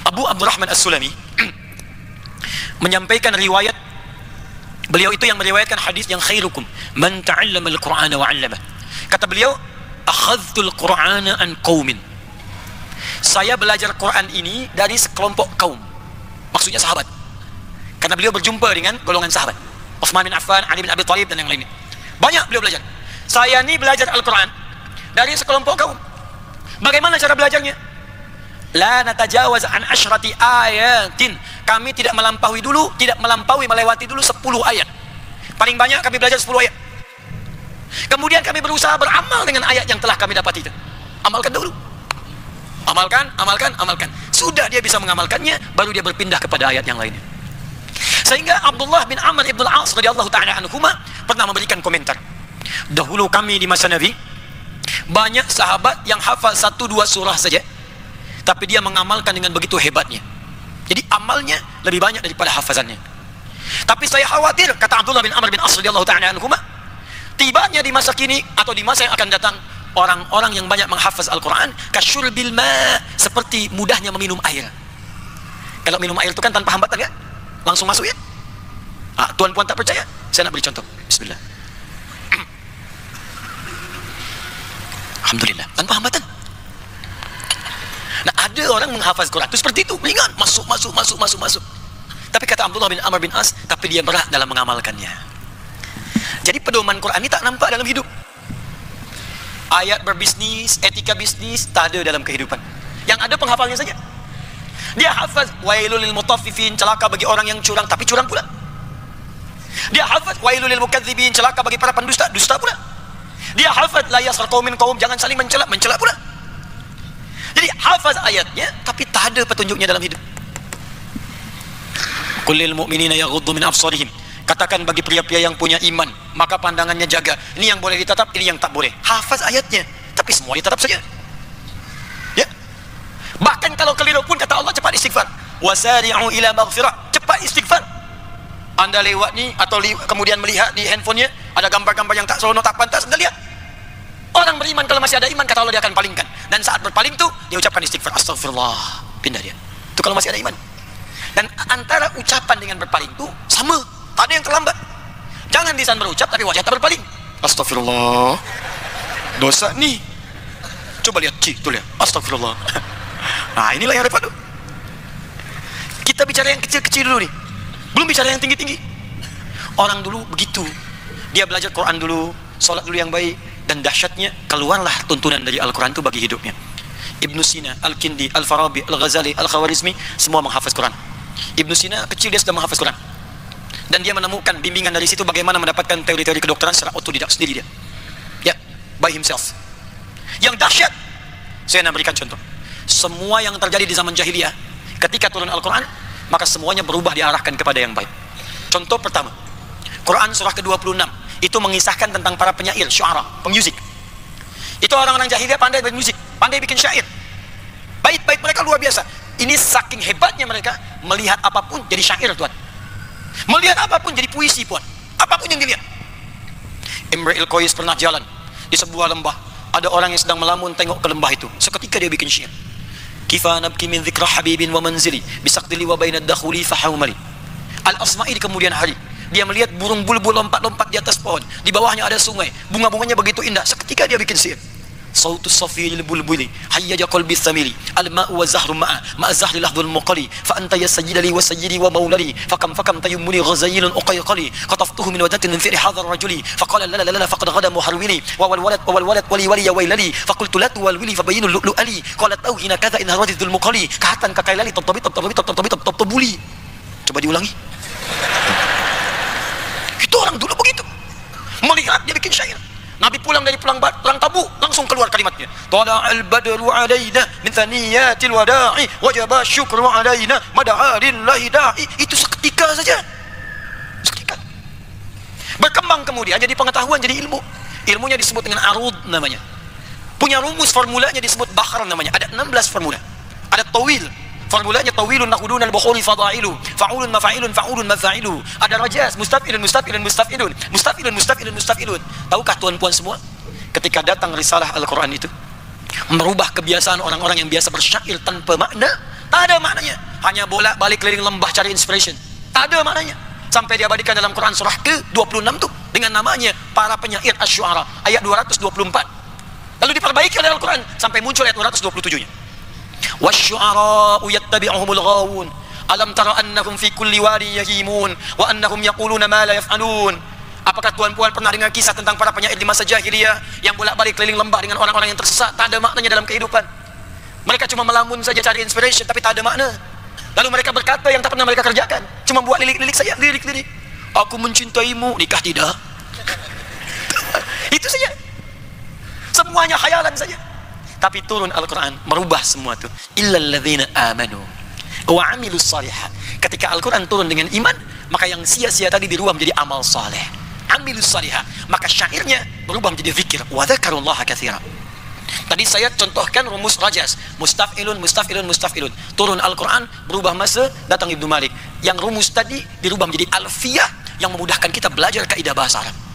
Abu Abdurrahman As-Sulami menyampaikan riwayat. Beliau itu yang meriwayatkan hadis yang khairukum man ta'allama al-Qur'ana wa 'allama. Kata beliau, akhadhtul Qur'ana an qaumin. Saya belajar Quran ini dari sekelompok kaum. Maksudnya sahabat. Karena beliau berjumpa dengan golongan sahabat. Utsman bin Affan, Ali bin Abi Thalib dan yang lainnya. Banyak beliau belajar. Saya ini belajar Al-Quran dari sekelompok kaum. Bagaimana cara belajarnya? La natajawaz an asyrati ayatin. Kami tidak melampaui dulu, melewati dulu 10 ayat. Paling banyak kami belajar 10 ayat. Kemudian kami berusaha beramal dengan ayat yang telah kami dapat itu. Amalkan dulu. Amalkan. Sudah dia bisa mengamalkannya, baru dia berpindah kepada ayat yang lainnya. Sehingga Abdullah bin Amr ibn al-As radhiyallahu ta'ala anhuma pernah memberikan komentar. Dahulu kami di masa Nabi, banyak sahabat yang hafal 1-2 surah saja, tapi dia mengamalkan dengan begitu hebatnya. Jadi amalnya lebih banyak daripada hafazannya. Tapi saya khawatir, kata Abdullah bin Amr bin As radhiyallahu ta'ala anhuma, tibanya di masa kini atau di masa yang akan datang, orang-orang yang banyak menghafaz Al-Quran kasyurbil ma, seperti mudahnya meminum air. Kalau minum air itu kan tanpa hambatan ya, langsung masuk ya. Tuan puan tak percaya, saya nak beri contoh. Bismillah. Alhamdulillah, tanpa hambatan. Nah, ada orang menghafaz Quran itu seperti itu, ringan, masuk. Tapi kata Abdullah bin Amr bin As, tapi dia berat dalam mengamalkannya. Jadi pedoman Quran ini tak nampak dalam hidup. Ayat berbisnis, etika bisnis tak ada dalam kehidupan. Yang ada penghafalnya saja. Dia hafaz wailul lil mutaffifin, celaka bagi orang yang curang tapi curang pula. Dia hafaz wailul lil mukadzibin, celaka bagi para pendusta, dusta pula. Dia hafaz la yaskhar qaumin qaum, jangan saling mencela pula. Jadi hafaz ayatnya tapi tak ada petunjuknya dalam hidup. Qul lil mu'minina yaghuddu min absarihim. Katakan bagi pria-pria yang punya iman, maka pandangannya jaga. Ini yang boleh ditatap, ini yang tak boleh. Hafaz ayatnya, tapi semua ditatap saja. Ya. Bahkan kalau keliru pun kata Allah, cepat istighfar. Wasari'u ila maghfirah, cepat istighfar. Anda lewat ni atau kemudian melihat di handphonenya ada gambar-gambar yang tak seronok, tak pantas, Anda lihat. Orang beriman kalau masih ada iman, kata Allah, dia akan palingkan. Dan saat berpaling tu dia ucapkan istighfar, astagfirullah, pindah dia. Itu kalau masih ada iman. Dan antara ucapan dengan berpaling tu sama. Tak ada yang terlambat. Jangan lisan berucap tapi wajah tak berpaling. Astagfirullah, dosa ni. Coba lihat, tu lihat, astagfirullah. Nah, inilah yang repot tu. Kita bicara yang kecil-kecil dulu nih, belum bicara yang tinggi-tinggi. Orang dulu begitu, dia belajar Quran dulu, solat dulu yang baik. Dan dahsyatnya, keluarlah tuntunan dari Al-Quran itu bagi hidupnya. Ibnu Sina, Al-Kindi, Al-Farabi, Al-Ghazali, Al-Khawarizmi, semua menghafaz Quran. Ibnu Sina kecil dia sudah menghafaz Quran. Dan dia menemukan bimbingan dari situ bagaimana mendapatkan teori-teori kedokteran secara otodidak sendiri dia. Ya, by himself. Yang dahsyat, saya nak berikan contoh. semua yang terjadi di zaman jahiliyah ketika turun Al-Quran, maka semuanya berubah diarahkan kepada yang baik. Contoh pertama, Quran surah ke-26 itu mengisahkan tentang para penyair, syuara, pemusik. Itu orang-orang jahiliyah pandai bermusik, pandai bikin syair. Bait-bait mereka luar biasa. Ini saking hebatnya mereka, melihat apapun jadi syair, Tuhan. Melihat apapun jadi puisi, Tuhan. Apapun yang dilihat. Imrul Qais pernah jalan di sebuah lembah. Ada orang yang sedang melamun, tengok ke lembah itu. Seketika dia bikin syair. Kifa nabki min dzikra habibin wa manzili bisaqdili wa bainad dakhuli fahawmali. Al-Asma'i di kemudian hari, dia melihat burung bulbul lompat-lompat di atas pohon. Di bawahnya ada sungai, bunga-bunganya begitu indah. Seketika dia bikin syair. Sautus safiril bulbuli hayyaja qalbi thamili al-ma'u wa zahru ma'a zahri lahdul muqali fa anta ya sayyidali wa sayyidi wa maulali fakam tayammuni ghazayilun uqayqali qataftuhu min wadatin fi hadha ar-rajuli faqala la la la faqad ghada muharwili wa wal walad wali ya wailali faqultu la tuwalwili fabayinu lu'ali qalat auhina kadha in haradithul muqali kahatan kakailali tabtabuli. Coba diulangi. Itu orang dulu begitu, melihat dia bikin syair. Nabi pulang dari perang Tabuk, langsung keluar kalimatnya. Tala'al badru alaina min thaniyatil wada'i wajaba syukru alaina mada'a lillahi da'i. Itu seketika saja. Seketika. Berkembang kemudian jadi pengetahuan, jadi ilmu. Ilmunya disebut dengan arud namanya. Punya rumus, formulanya disebut bahar namanya. Ada 16 formula. Ada tawil. Formulanya tawilun nakhudun al-bukhuri fadailu fa'ulun mafa'ilun fa'ulun mafa'ilu. Ada rajas, mustafilun mustafilun. Tahukah tuan-puan semua, ketika datang risalah Al-Quran itu merubah kebiasaan orang-orang yang biasa bersyair tanpa makna, tak ada maknanya, hanya bolak-balik keliling lembah cari inspiration, tak ada maknanya, sampai diabadikan dalam Quran surah ke-26 tuh dengan namanya para penyair asy-syu'ara, ayat 224. Lalu diperbaiki oleh Al-Quran sampai muncul ayat 227-nya. Wasyu'ara'u yattabi'uhumul ghawun alam tara annahum fi kulli wadi yahimun wa annahum yaquluna ma la yaf'alun. Apakah tuan-puan pernah dengar kisah tentang para penyair di masa jahiliyah yang bolak-balik keliling lembah dengan orang-orang yang tersesat, tak ada maknanya dalam kehidupan. Mereka cuma melamun saja cari inspiration tapi tak ada makna. Lalu mereka berkata yang tak pernah mereka kerjakan, cuma buat lirik-lirik saja, lirik-lirik. Aku mencintaimu, nikah tidak. Itu saja. Semuanya khayalan saja. Tapi turun Al-Quran merubah semua itu. Illal ladzina amanu wa amilus shalihat. Ketika Al-Quran turun dengan iman, maka yang sia-sia tadi dirubah menjadi amal saleh. Amilus shalihat, maka syairnya berubah menjadi zikir. Wa dzakarullaha katsira. Tadi saya contohkan rumus rajas, mustafilun. Turun Al-Quran berubah masa, datang Ibnu Malik. Yang rumus tadi dirubah menjadi alfiyah yang memudahkan kita belajar kaidah bahasa Arab.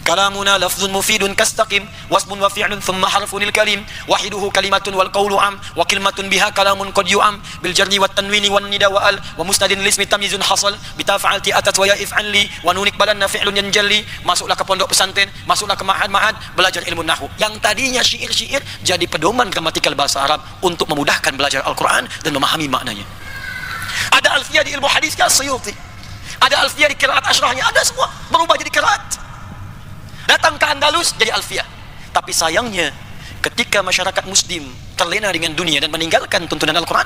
Kalamuna lafzun mufidun kastaqim wasmun wa fi'lun thumma harfunil kalim wahiduhu kalimatun wal qawlu am wa kalimatun biha kalamun qad yu'am bil jarri wat tanwini wan nida wa al wa musnadin lismi tamyizun hasal bitafa'alti atat wa ya'if anli wa nunik balanna fi'lun yanjalli. Masuklah ke pondok pesantren, masuklah ke ma'had belajar ilmu nahwu. Yang tadinya syair-syair jadi pedoman gramatikal bahasa Arab untuk memudahkan belajar Al-Quran dan memahami maknanya. Ada alfiyah di ilmu hadis ya Suyuti, ada alfiyah di qiraat asyrahnya, ada semua berubah jadi qiraat. Datang ke Andalus jadi alfiyah. Tapi sayangnya ketika masyarakat muslim terlena dengan dunia dan meninggalkan tuntunan Al-Quran,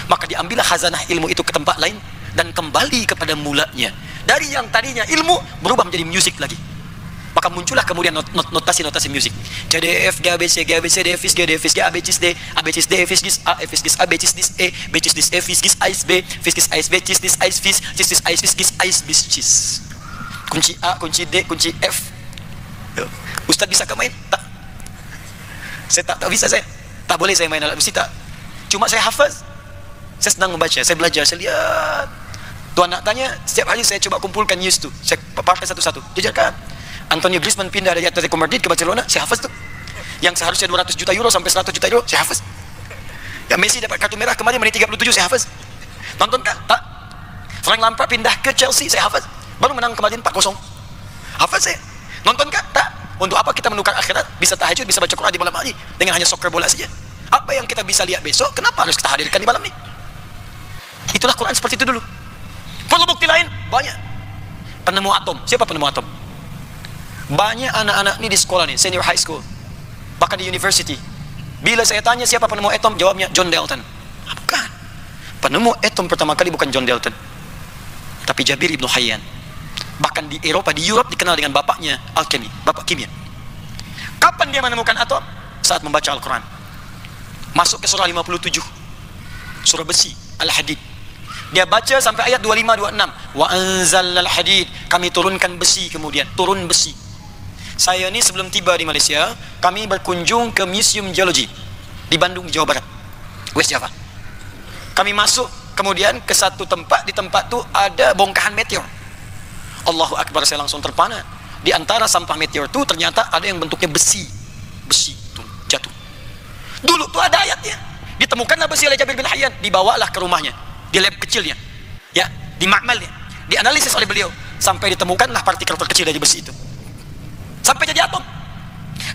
maka diambillah khazanah ilmu itu ke tempat lain dan kembali kepada mulanya. Dari yang tadinya ilmu berubah menjadi musik lagi. Maka muncullah kemudian notasi-notasi musik. CDF, GABC, GABC, DFIS, GDFIS, GABCIS, D, ABCIS, D, FIS, GIS, A, FIS, GIS, ABCIS, DIS, E, BCIS, DIS, E, FIS, GIS, AIS, B, FIS, GIS, AIS, B, CIS, DIS, AIS, FIS, CIS, DIS, AIS, FIS, GIS, AIS, BIS, CIS. Kunci A, kunci D, kunci F. Ustaz bisa ke main? Tak. Saya tak bisa saya. Tak boleh saya main alat musik tak. Cuma saya hafaz. Saya senang membaca, saya belajar, saya lihat. Tuan nak tanya, setiap hari saya coba kumpulkan news tu. Saya pakai satu-satu. Jajarkan. Antonio Griezmann pindah dari Atletico Madrid ke Barcelona, saya hafaz tu. Yang seharusnya 200 juta euro sampai 100 juta euro, saya hafaz. Yang Messi dapat kartu merah kemarin menit 37, saya hafaz. Nonton kan? Tak. Frank Lampard pindah ke Chelsea, saya hafaz. Baru menang kemarin 4-0. Hafaz saya. Nonton kan? Tak. Untuk apa kita menukar akhirat, bisa tahajud, bisa baca Quran di malam hari dengan hanya soccer bola saja? Apa yang kita bisa lihat besok, kenapa harus kita hadirkan di malam ini? Itulah Quran seperti itu dulu. Perlu bukti lain? Banyak. Penemu atom. Siapa penemu atom? Banyak anak-anak ini di sekolah nih, senior high school, bahkan di university. Bila saya tanya siapa penemu atom, jawabnya John Dalton. Bukan. Penemu atom pertama kali bukan John Dalton, tapi Jabir ibn Hayyan. Bahkan di Eropa, di Europe dikenal dengan bapaknya alkemi, bapak kimia. Kapan dia menemukan atom? Saat membaca Al-Quran. Masuk ke surah 57. Surah besi, Al-Hadid. Dia baca sampai ayat 25-26. Wa anzalnal hadid. Kami turunkan besi kemudian. Turun besi. Saya ni sebelum tiba di Malaysia, kami berkunjung ke Museum Geology di Bandung, Jawa Barat, West Java. Kami masuk kemudian ke satu tempat. Di tempat tu ada bongkahan meteor. Allahu Akbar, saya langsung terpana. Di antara sampah meteor tu ternyata ada yang bentuknya besi. Besi tu jatuh. Dulu tu ada ayatnya. Ditemukanlah besi oleh Jabir bin Hayyan, dibawalah ke rumahnya, di lab kecilnya, ya, di makmalnya, dianalisis oleh beliau, sampai ditemukanlah partikel terkecil dari besi itu, sampai jadi atom.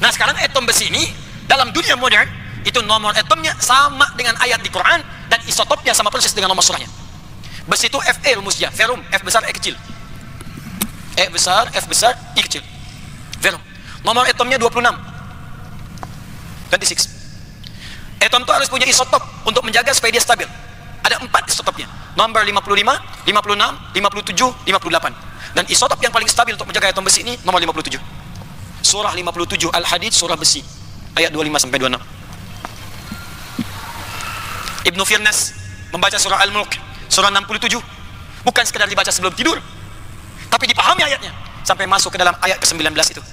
Nah sekarang atom besi ini dalam dunia modern itu nomor atomnya sama dengan ayat di Quran, dan isotopnya sama persis dengan nomor surahnya. Besi itu Fe rumusnya, ferum, F besar E kecil, E besar F besar I kecil, ferum. Nomor atomnya 26. Atom itu harus punya isotop untuk menjaga supaya dia stabil. Ada 4 isotopnya, nomor 55, 56, 57, 58. Dan isotop yang paling stabil untuk menjaga atom besi ini nomor 57. Surah 57 Al-Hadid, surah besi, ayat 25-26. Ibnu Firnas membaca surah Al-Mulk, surah 67, bukan sekedar dibaca sebelum tidur, tapi dipahami ayatnya sampai masuk ke dalam ayat ke-19 itu.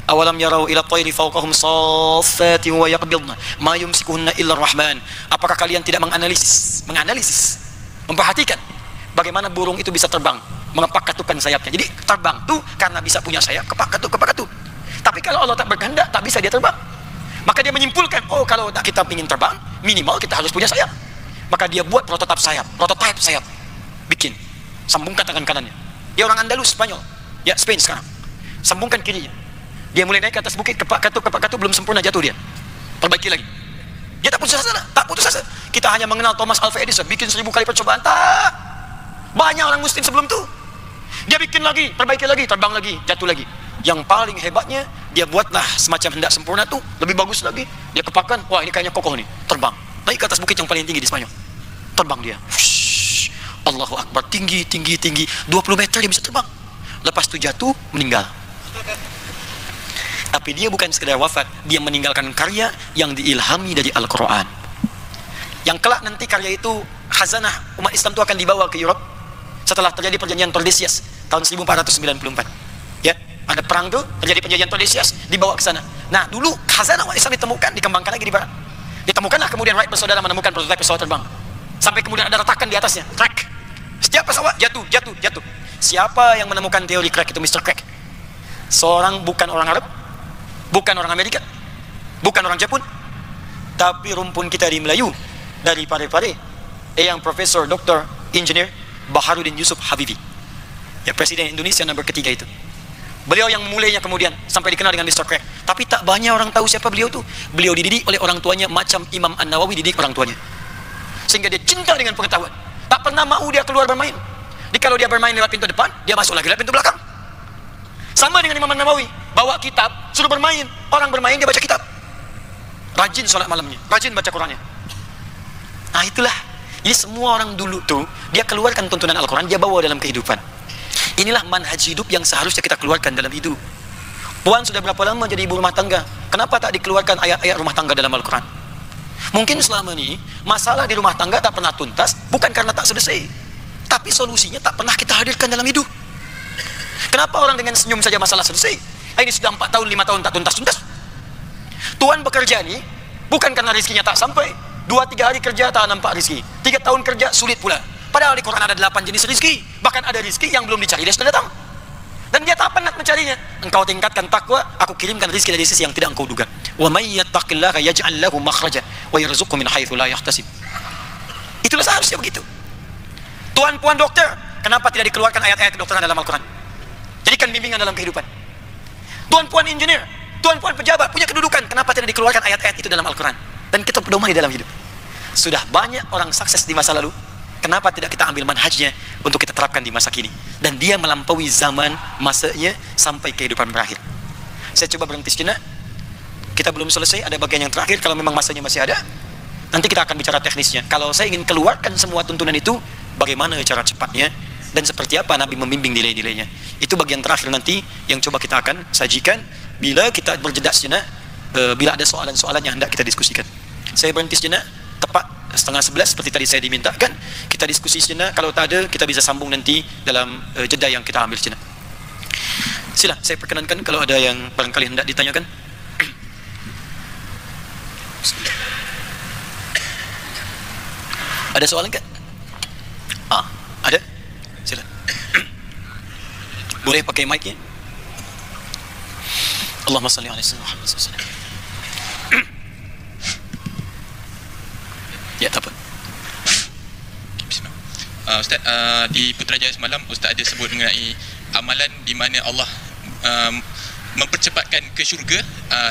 Awalam yarau ila tayri fawqahum saffatin wa yaqbidna ma yumsikuhunna illa ar-rahman. Apakah kalian tidak menganalisis, memperhatikan bagaimana burung itu bisa terbang, mengepak-ketukkan sayapnya. Jadi terbang tuh karena bisa punya sayap, kepak-ketuk. Tapi kalau Allah tak berkehendak, tak bisa dia terbang. Maka dia menyimpulkan, oh kalau kita ingin terbang, minimal kita harus punya sayap. Maka dia buat prototipe sayap, bikin, sambungkan tangan kanannya. Dia orang Andalus, Spanyol, ya Spain sekarang. Sambungkan kirinya. Dia mulai naik ke atas bukit, kepak-ketuk belum sempurna, jatuh dia. Perbaiki lagi. Dia tak putus asa. Kita hanya mengenal Thomas Alva Edison, bikin 1000 kali percobaan, tak. Banyak orang muslim sebelum tu. Dia bikin lagi, perbaiki lagi, terbang lagi, jatuh lagi. Yang paling hebatnya, dia buatlah semacam hendak sempurna tu, lebih bagus lagi. Dia kepakan, wah ini kayaknya kokoh nih, terbang. Naik ke atas bukit yang paling tinggi di Spanyol. Terbang dia. Allahu Akbar, tinggi. 20 meter dia bisa terbang. Lepas tu jatuh, meninggal. Tapi dia bukan sekedar wafat, dia meninggalkan karya yang diilhami dari Al-Quran. Yang kelak nanti karya itu, khazanah umat Islam itu akan dibawa ke Europe setelah terjadi perjanjian Tordesillas tahun 1494. Ya, ada perang tuh, terjadi perjanjian Tordesillas, dibawa ke sana. Nah, dulu khazanah umat Islam ditemukan, dikembangkan lagi di barat. Ditemukanlah kemudian Wright bersaudara menemukan prototipe pesawat terbang. Sampai kemudian ada retakan di atasnya, crack. Setiap pesawat jatuh. Siapa yang menemukan teori crack itu? Mr. Crack. Seorang bukan orang Arab, bukan orang Amerika, bukan orang Jepun, tapi rumpun kita di Melayu, dari Pare-Pare, yang Profesor Dr. Engineer Baharudin Yusuf Habibie, ya Presiden Indonesia nomor ketiga itu. Beliau yang memulainya kemudian sampai dikenal dengan Mr. Crack. Tapi tak banyak orang tahu siapa beliau tu. Beliau dididik oleh orang tuanya macam Imam An-Nawawi didik orang tuanya, sehingga dia cinta dengan pengetahuan. Tak pernah mau dia keluar bermain. Jadi kalau dia bermain lewat pintu depan, dia masuk lagi lewat pintu belakang. Sama dengan Imam An-Nawawi, bawa kitab, suruh bermain. Orang bermain, dia baca kitab. Rajin sholat malamnya, rajin baca Qurannya. Nah itulah. Jadi semua orang dulu tuh, dia keluarkan tuntunan Al-Quran, dia bawa dalam kehidupan. Inilah manhaj hidup yang seharusnya kita keluarkan dalam hidup. Puan sudah berapa lama jadi ibu rumah tangga? Kenapa tak dikeluarkan ayat-ayat rumah tangga dalam Al-Quran? Mungkin selama ini, masalah di rumah tangga tak pernah tuntas, bukan karena tak selesai, tapi solusinya tak pernah kita hadirkan dalam hidup. Kenapa orang dengan senyum saja masalah selesai? Ini sudah 4 tahun, 5 tahun tak tuntas-tuntas. Tuan bekerja ni bukan karena rezekinya tak sampai. 2-3 hari kerja tak nampak rezeki. 3 tahun kerja sulit pula. Padahal di Quran ada 8 jenis rezeki. Bahkan ada rezeki yang belum dicari, dia sudah datang. Dan dia tak penat mencarinya. Engkau tingkatkan takwa, aku kirimkan rezeki dari sisi yang tidak engkau duga. Wa may yattaqillaha yaj'al lahu makhraja wa yarzuqhu min haitsu la yahtasib. Itulah seharusnya begitu. Tuan-puan dokter, kenapa tidak dikeluarkan ayat-ayat kedokteran dalam Al-Quran? Jadikan bimbingan dalam kehidupan. Tuan-puan engineer, tuan-puan pejabat punya kedudukan, kenapa tidak dikeluarkan ayat-ayat itu dalam Al-Quran? Dan kita pedomani dalam hidup. Sudah banyak orang sukses di masa lalu, kenapa tidak kita ambil manhajnya untuk kita terapkan di masa kini? Dan dia melampaui zaman masanya sampai kehidupan berakhir. Saya coba berhenti sejenak. Kita belum selesai, ada bagian yang terakhir. Kalau memang masanya masih ada, nanti kita akan bicara teknisnya. Kalau saya ingin keluarkan semua tuntunan itu, bagaimana cara cepatnya dan seperti apa Nabi membimbing nilai-nilainya. Itu bagian terakhir nanti yang coba kita akan sajikan bila kita berjeda sejenak, bila ada soalan-soalan yang hendak kita diskusikan. saya berhenti sejenak, tepat 10:30 seperti tadi saya dimintakan. Kita diskusi sejenak, kalau tak ada kita bisa sambung nanti dalam jeda yang kita ambil sejenak. Sila, saya perkenankan kalau ada yang barangkali hendak ditanyakan. Ada soalan ke? Ada? Sila. Boleh pakai mic ya? Allahumma salli alaihi wasallam. Ya, tak apa. Ustaz, di Putrajaya semalam Ustaz ada sebut mengenai amalan di mana Allah mempercepatkan ke syurga,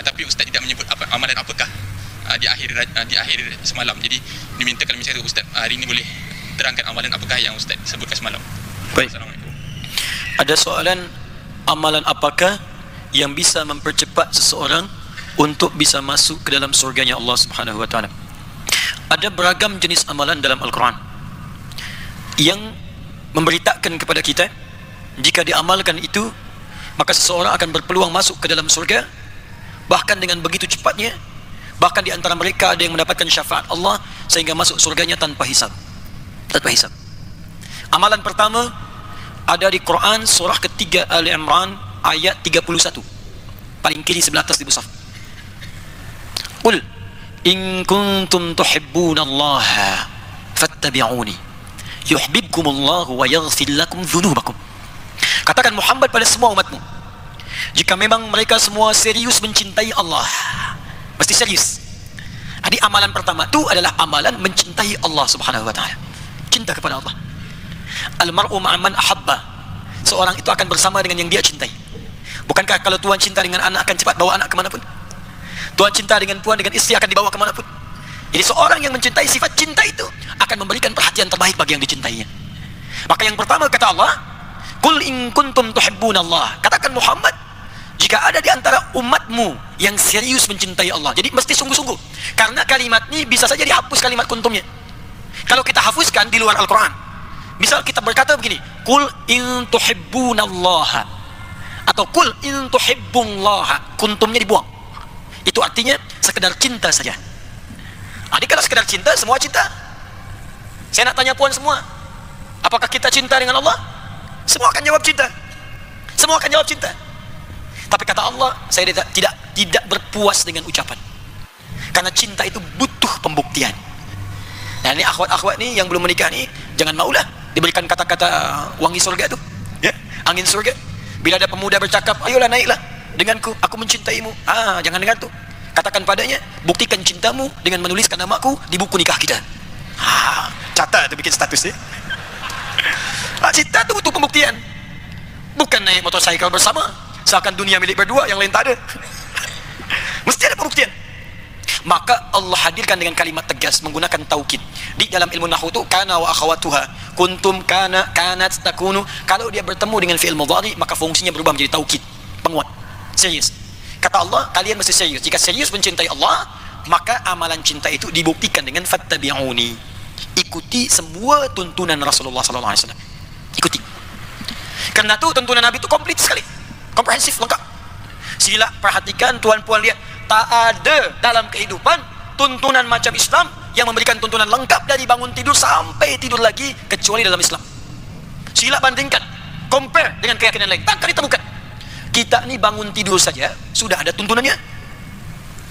tapi Ustaz tidak menyebut amalan apakah di akhir semalam. Jadi diminta kalau misalnya Ustaz hari ini boleh terangkan amalan apakah yang Ustaz sebutkan semalam. Baik. Assalamualaikum. Ada soalan, amalan apakah yang bisa mempercepat seseorang untuk bisa masuk ke dalam surganya Allah Subhanahu wa taala? Ada beragam jenis amalan dalam Al-Quran yang memberitakan kepada kita jika diamalkan itu maka seseorang akan berpeluang masuk ke dalam surga, bahkan dengan begitu cepatnya. Bahkan di antara mereka ada yang mendapatkan syafaat Allah sehingga masuk surganya tanpa hisab. Amalan pertama ada di Quran surah ketiga Ali Imran ayat 31, paling kiri sebelah atas di mushaf. Qul in kuntum tuhibbunallaha fattabi'uni yuhibbukumullahu wa yaghfir lakum dzunubakum. Katakan Muhammad pada semua umatmu, jika memang mereka semua serius mencintai Allah, mesti serius. Jadi amalan pertama itu adalah amalan mencintai Allah Subhanahu wa taala. Cinta kepada Allah. Al-mar'u ma'a man ahabba. Seorang itu akan bersama dengan yang dia cintai. Bukankah kalau Tuhan cinta dengan anak akan cepat bawa anak kemanapun? Tuhan cinta dengan puan, dengan istri akan dibawa kemanapun. Jadi seorang yang mencintai, sifat cinta itu akan memberikan perhatian terbaik bagi yang dicintainya. Maka yang pertama kata Allah, Qul in kuntum tuhibbunallah. Katakan Muhammad, jika ada di antara umatmu yang serius mencintai Allah. Jadi mesti sungguh-sungguh. Karena kalimat ini bisa saja dihapus kalimat kuntumnya. Kalau kita hapuskan di luar Al-Quran, misal kita berkata begini, Qul in tuhibbunallaha, atau Qul in tuhibbullaha, kuntumnya dibuang. Itu artinya sekedar cinta saja. Jadi kalau sekedar cinta, semua cinta. Saya nak tanya puan semua, apakah kita cinta dengan Allah? Semua akan jawab cinta. Semua akan jawab cinta. Tapi kata Allah, saya tidak berpuas dengan ucapan. Karena cinta itu butuh pembuktian. Nah ini akhwat-akhwat ni yang belum menikah ni, jangan maulah diberikan kata-kata wangi surga tu, ya, angin surga. Bila ada pemuda bercakap, ayolah naiklah denganku, aku mencintaimu. Jangan dengar tu. Katakan padanya, buktikan cintamu dengan menuliskan namaku di buku nikah kita. Catat tu, bikin status ya. Cinta tu butuh pembuktian. Bukan naik motorcycle bersama seakan dunia milik berdua, yang lain tak ada. Mesti ada pembuktian. Maka Allah hadirkan dengan kalimat tegas menggunakan taukid. Di dalam ilmu nahwu tu kana wa akhawatuha, kuntum, kana, kanat, takunu. Kalau dia bertemu dengan fi'il mudhari, maka fungsinya berubah menjadi taukid, penguat, serius. Kata Allah, kalian mesti serius. Jika serius mencintai Allah, maka amalan cinta itu dibuktikan dengan fattabi'uni. Ikuti semua tuntunan Rasulullah sallallahu alaihi wasallam. Ikuti. Karena tu tuntunan Nabi itu komplit sekali, komprehensif, lengkap. Sila perhatikan, tuan puan lihat, tak ada dalam kehidupan tuntunan macam Islam yang memberikan tuntunan lengkap dari bangun tidur sampai tidur lagi kecuali dalam Islam. Sila bandingkan, compare dengan keyakinan lain, tak akan ditemukan. Kita ni bangun tidur saja sudah ada tuntunannya.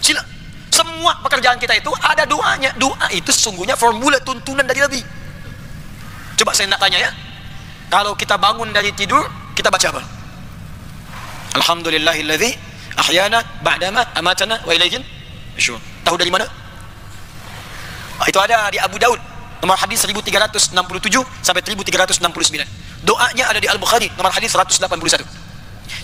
Sila, semua pekerjaan kita itu ada doanya. Doa itu sesungguhnya formula tuntunan dari Nabi. Coba saya nak tanya ya, kalau kita bangun dari tidur, kita baca apa? Alhamdulillahilladzi ahyana ba'dama amatana wa ilaihin nusyur. Tahu dari mana? Itu ada di Abu Daud, nomor hadis 1367 sampai 1369. Doanya ada di Al-Bukhari, nomor hadis 181.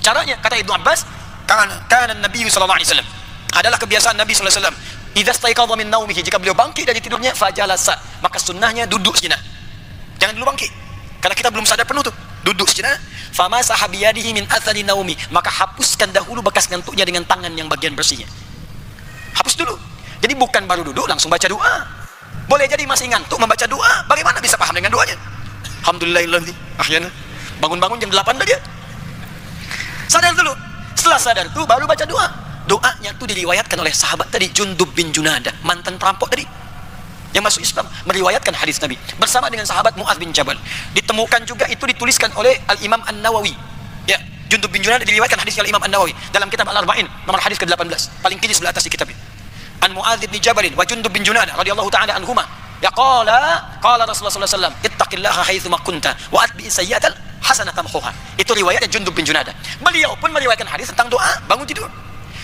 Caranya, kata Ibnu Abbas, kana Nabi sallallahu alaihi wasallam, adalah kebiasaan Nabi sallallahu alaihi wasallam, idza staiqadha min naumihi, jika beliau bangkit dari tidurnya, fajalasa, maka sunnahnya duduk sejenak. Jangan dulu bangkit, karena kita belum sadar penuh tu. Duduk sejenak. Fama sahabiyadihi min athari naumi, maka hapuskan dahulu bekas ngantuknya dengan tangan yang bagian bersihnya. Hapus dulu. Jadi bukan baru duduk langsung baca doa. Boleh jadi masih ngantuk membaca doa. Bagaimana bisa paham dengan doanya? Alhamdulillahilladzi ahyana. Bangun-bangun jam 8 dah dia. Sadar dulu. Setelah sadar itu baru baca doa. doanya tuh diriwayatkan oleh sahabat tadi, Jundub bin Junadah, mantan perampok tadi yang masuk Islam, meriwayatkan hadis Nabi bersama dengan sahabat Mu'adz bin Jabal. Ditemukan juga itu dituliskan oleh Al-Imam An-Nawawi. Ya, Jundub bin Junadah diriwayatkan hadis oleh Imam An-Nawawi dalam kitab Al-Arba'in nomor hadis ke-18, paling kiri sebelah atas di kitab ini. An Mu'adz bin Jabal wa Jundub bin Junadah radhiyallahu ta'ala anhuma. Ya qala Rasulullah sallallahu alaihi wasallam, ittaqillaha haitsu ma kunta wa atbi'is sayyi'atal hasanatan tamhuha. Itu riwayatnya Jundub bin Junadah. Beliau pun meriwayatkan hadis tentang doa bangun tidur.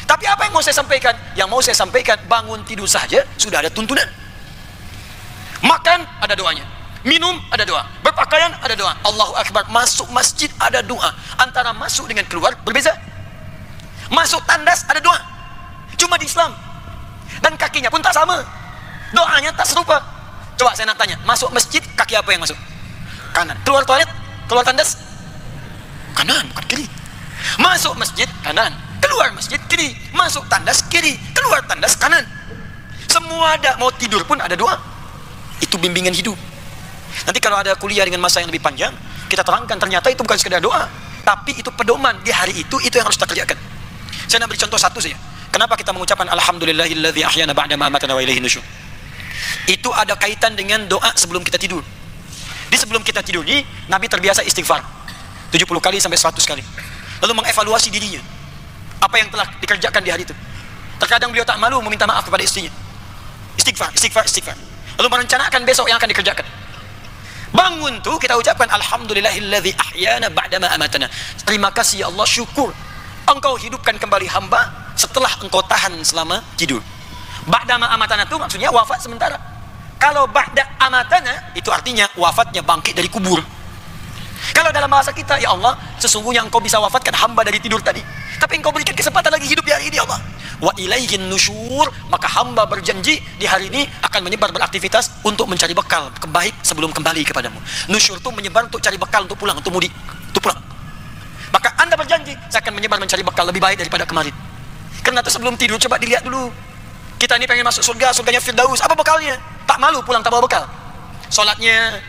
Tapi apa yang mau saya sampaikan? Yang mau saya sampaikan, bangun tidur saja sudah ada tuntunan. Makan ada doanya, minum ada doa, berpakaian ada doa, Allahu Akbar, masuk masjid ada doa. Antara masuk dengan keluar berbeza. Masuk tandas ada doa. Cuma di Islam. Dan kakinya pun tak sama, doanya tak serupa. Coba saya nak tanya, masuk masjid kaki apa yang masuk? Kanan. Keluar toilet, keluar tandas kanan, bukan kiri. Masuk masjid kanan, keluar masjid kiri. Masuk tandas kiri, keluar tandas kanan. Semua ada. Mau tidur pun ada doa. Itu bimbingan hidup. Nanti kalau ada kuliah dengan masa yang lebih panjang, kita terangkan ternyata itu bukan sekedar doa, tapi itu pedoman di hari itu yang harus kita kerjakan. Saya nak beri contoh satu saja. Kenapa kita mengucapkan alhamdulillahilladzi ahyana ba'da ma amatana wa ilaihi nusyur? Itu ada kaitan dengan doa sebelum kita tidur. Di sebelum kita tidur ini, Nabi terbiasa istighfar 70 kali sampai 100 kali. Lalu mengevaluasi dirinya. Apa yang telah dikerjakan di hari itu. Terkadang beliau tak malu meminta maaf kepada istrinya. Istighfar, istighfar, istighfar. Lalu merencanakan besok yang akan dikerjakan. Bangun tuh kita ucapkan alhamdulillahilladzi ahyana ba'da ma amatana. Terima kasih ya Allah, syukur Engkau hidupkan kembali hamba setelah Engkau tahan selama tidur. Ba'da ma amatana itu maksudnya wafat sementara. Kalau ba'da amatana itu artinya wafatnya bangkit dari kubur. Kalau dalam bahasa kita, ya Allah, sesungguhnya Engkau bisa wafatkan hamba dari tidur tadi, tapi Engkau berikan kesempatan lagi hidup di hari ini, ya Allah. Wa ilaihin nusyur, maka hamba berjanji di hari ini akan menyebar beraktivitas untuk mencari bekal kebaik sebelum kembali kepadamu. Nusyur itu menyebar untuk cari bekal, untuk pulang, untuk mudik, untuk pulang. Maka Anda berjanji, saya akan menyebar mencari bekal lebih baik daripada kemarin. Karena itu sebelum tidur coba dilihat dulu. Kita ini pengen masuk surga, surganya Firdaus. Apa bekalnya? Tak malu pulang tak bawa bekal. Salatnya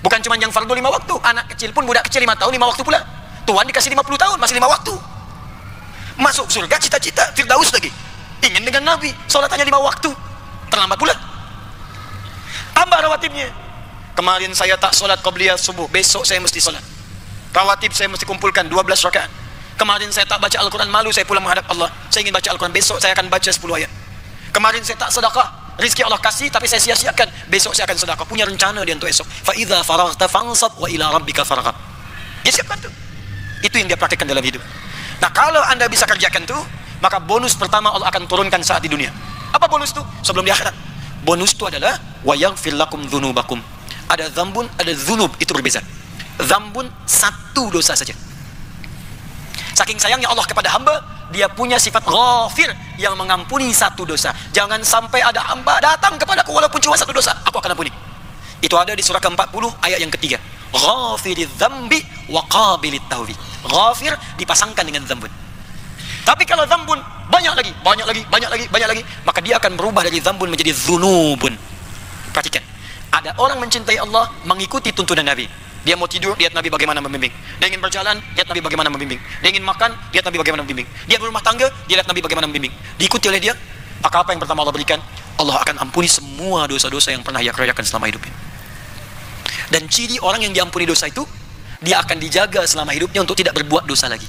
bukan cuma yang fardu 5 waktu. Anak kecil pun, budak kecil 5 tahun 5 waktu pula. Tuhan dikasih 50 tahun masih 5 waktu. Masuk surga cita-cita Firdaus lagi. Ingin dengan Nabi, salat hanya 5 waktu. Terlambat pula. Tambah rawatibnya. Kemarin saya tak salat qabliyah subuh, besok saya mesti salat. Rawatib saya mesti kumpulkan 12 rakaat. Kemarin saya tak baca Al-Quran, malu saya pulang menghadap Allah. Saya ingin baca Al-Quran, besok saya akan baca 10 ayat. Kemarin saya tak sedekah, rizki Allah kasih tapi saya sia-siakan, besok saya akan sedekah. Punya rencana dia untuk esok. Fa idza faraghta fansab wa ila rabbika farghab. Dia siapkan tuh. Itu yang dia praktikkan dalam hidup. Nah, kalau Anda bisa kerjakan tuh, maka bonus pertama Allah akan turunkan saat di dunia. Apa bonus tuh? Sebelum di akhirat. Bonus itu adalah wa yaghfir lakum dzunubakum. Ada dzambun, ada dzunub, itu berbeza. Dzambun satu dosa saja. Saking sayangnya Allah kepada hamba, dia punya sifat ghafir yang mengampuni satu dosa. Jangan sampai ada hamba datang kepadaku walaupun cuma satu dosa, aku akan ampuni. Itu ada di surah ke-40 ayat yang ketiga. Ghafiriz dzambi wa qabilit taubi. Ghafir dipasangkan dengan dzambun. Tapi kalau dzambun banyak lagi, maka dia akan berubah dari dzambun menjadi dzunubun. Perhatikan. Ada orang mencintai Allah, mengikuti tuntunan Nabi. Dia mau tidur, lihat Nabi bagaimana membimbing. Dia ingin berjalan, lihat Nabi bagaimana membimbing. Dia ingin makan, lihat Nabi bagaimana membimbing. Dia berumah tangga, dia lihat Nabi bagaimana membimbing. Diikuti oleh dia, maka apa yang pertama Allah berikan? Allah akan ampuni semua dosa-dosa yang pernah ia kerjakan selama hidupnya. Dan ciri orang yang diampuni dosa itu, dia akan dijaga selama hidupnya untuk tidak berbuat dosa lagi.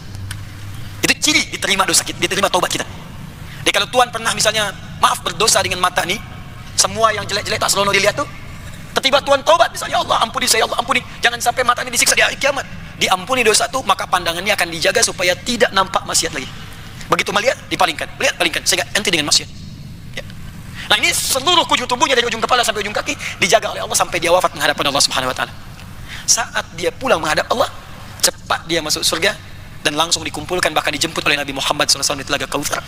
Itu ciri diterima dosa kita, diterima taubat kita. Jadi kalau Tuhan pernah misalnya, maaf berdosa dengan mata nih, semua yang jelek-jelek tak selalu dilihat tuh, tiba-tiba Tuhan taubat, misalnya Allah ampuni saya, Allah ampuni, jangan sampai mata ini disiksa di hari kiamat. Diampuni dosa tuh, maka pandangannya akan dijaga supaya tidak nampak maksiat lagi. Begitu melihat, dipalingkan, lihat, palingkan, sehingga enti dengan maksiat. Ya. Nah, ini seluruh ujung tubuhnya dari ujung kepala sampai ujung kaki dijaga oleh Allah sampai dia wafat menghadap pada Allah Subhanahu wa taala. Saat dia pulang menghadap Allah, cepat dia masuk surga dan langsung dikumpulkan, bahkan dijemput oleh Nabi Muhammad SAW di Telaga Kautsar.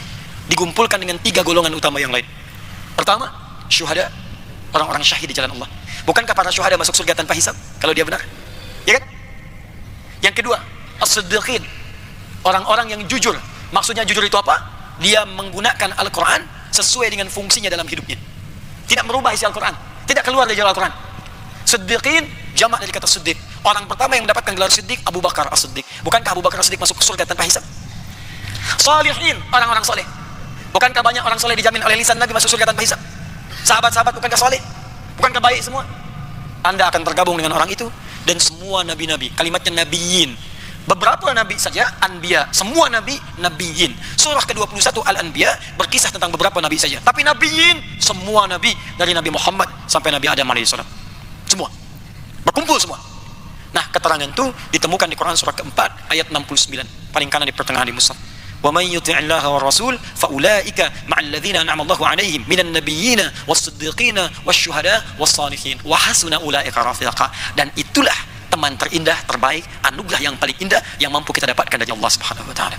Dikumpulkan dengan 3 golongan utama yang lain. Pertama, syuhada, orang-orang syahid di jalan Allah. Bukankah para syuhada masuk surga tanpa hisab kalau dia benar? Ya kan? Yang kedua, as-siddiqin, orang-orang yang jujur. Maksudnya jujur itu apa? Dia menggunakan Al-Quran sesuai dengan fungsinya dalam hidupnya. Tidak merubah isi Al-Quran, tidak keluar dari jalan Al-Quran. Siddiqin, jamak dari kata siddiq. Orang pertama yang mendapatkan gelar siddiq, Abu Bakar as-Siddiq. Bukankah Abu Bakar as-Siddiq masuk ke surga tanpa hisab? Salihin, orang-orang soleh. Bukankah banyak orang soleh dijamin oleh lisan Nabi masuk surga tanpa hisab? Sahabat-sahabat bukankah soleh? Bukankah baik semua? Anda akan tergabung dengan orang itu. Dan semua nabi-nabi, kalimatnya nabiyin. Beberapa nabi saja, anbiya. Semua nabi, nabiyin. Surah ke-21 Al-Anbiya berkisah tentang beberapa nabi saja. Tapi nabiyin, semua nabi. Dari Nabi Muhammad sampai Nabi Adam AS. Semua. Berkumpul semua. Nah, keterangan itu ditemukan di Quran surah keempat ayat 69. Paling kanan di pertengahan di Mushaf. وَمَنْ يُطِعِ اللَّهَ وَالرَّسُولَ فَأُولَٰئِكَ مَعَ الَّذِينَ أَنْعَمَ اللَّهُ عَلَيْهِمْ مِنَ النَّبِيِّينَ وَالصِّدِّيقِينَ وَالشُّهَدَاءِ وَالصَّالِحِينَ وَحَسُنَ أُولَٰئِكَ رَفِيقًا. Dan itulah teman terindah, terbaik, anugerah yang paling indah yang mampu kita dapatkan dari Allah Subhanahu wa taala.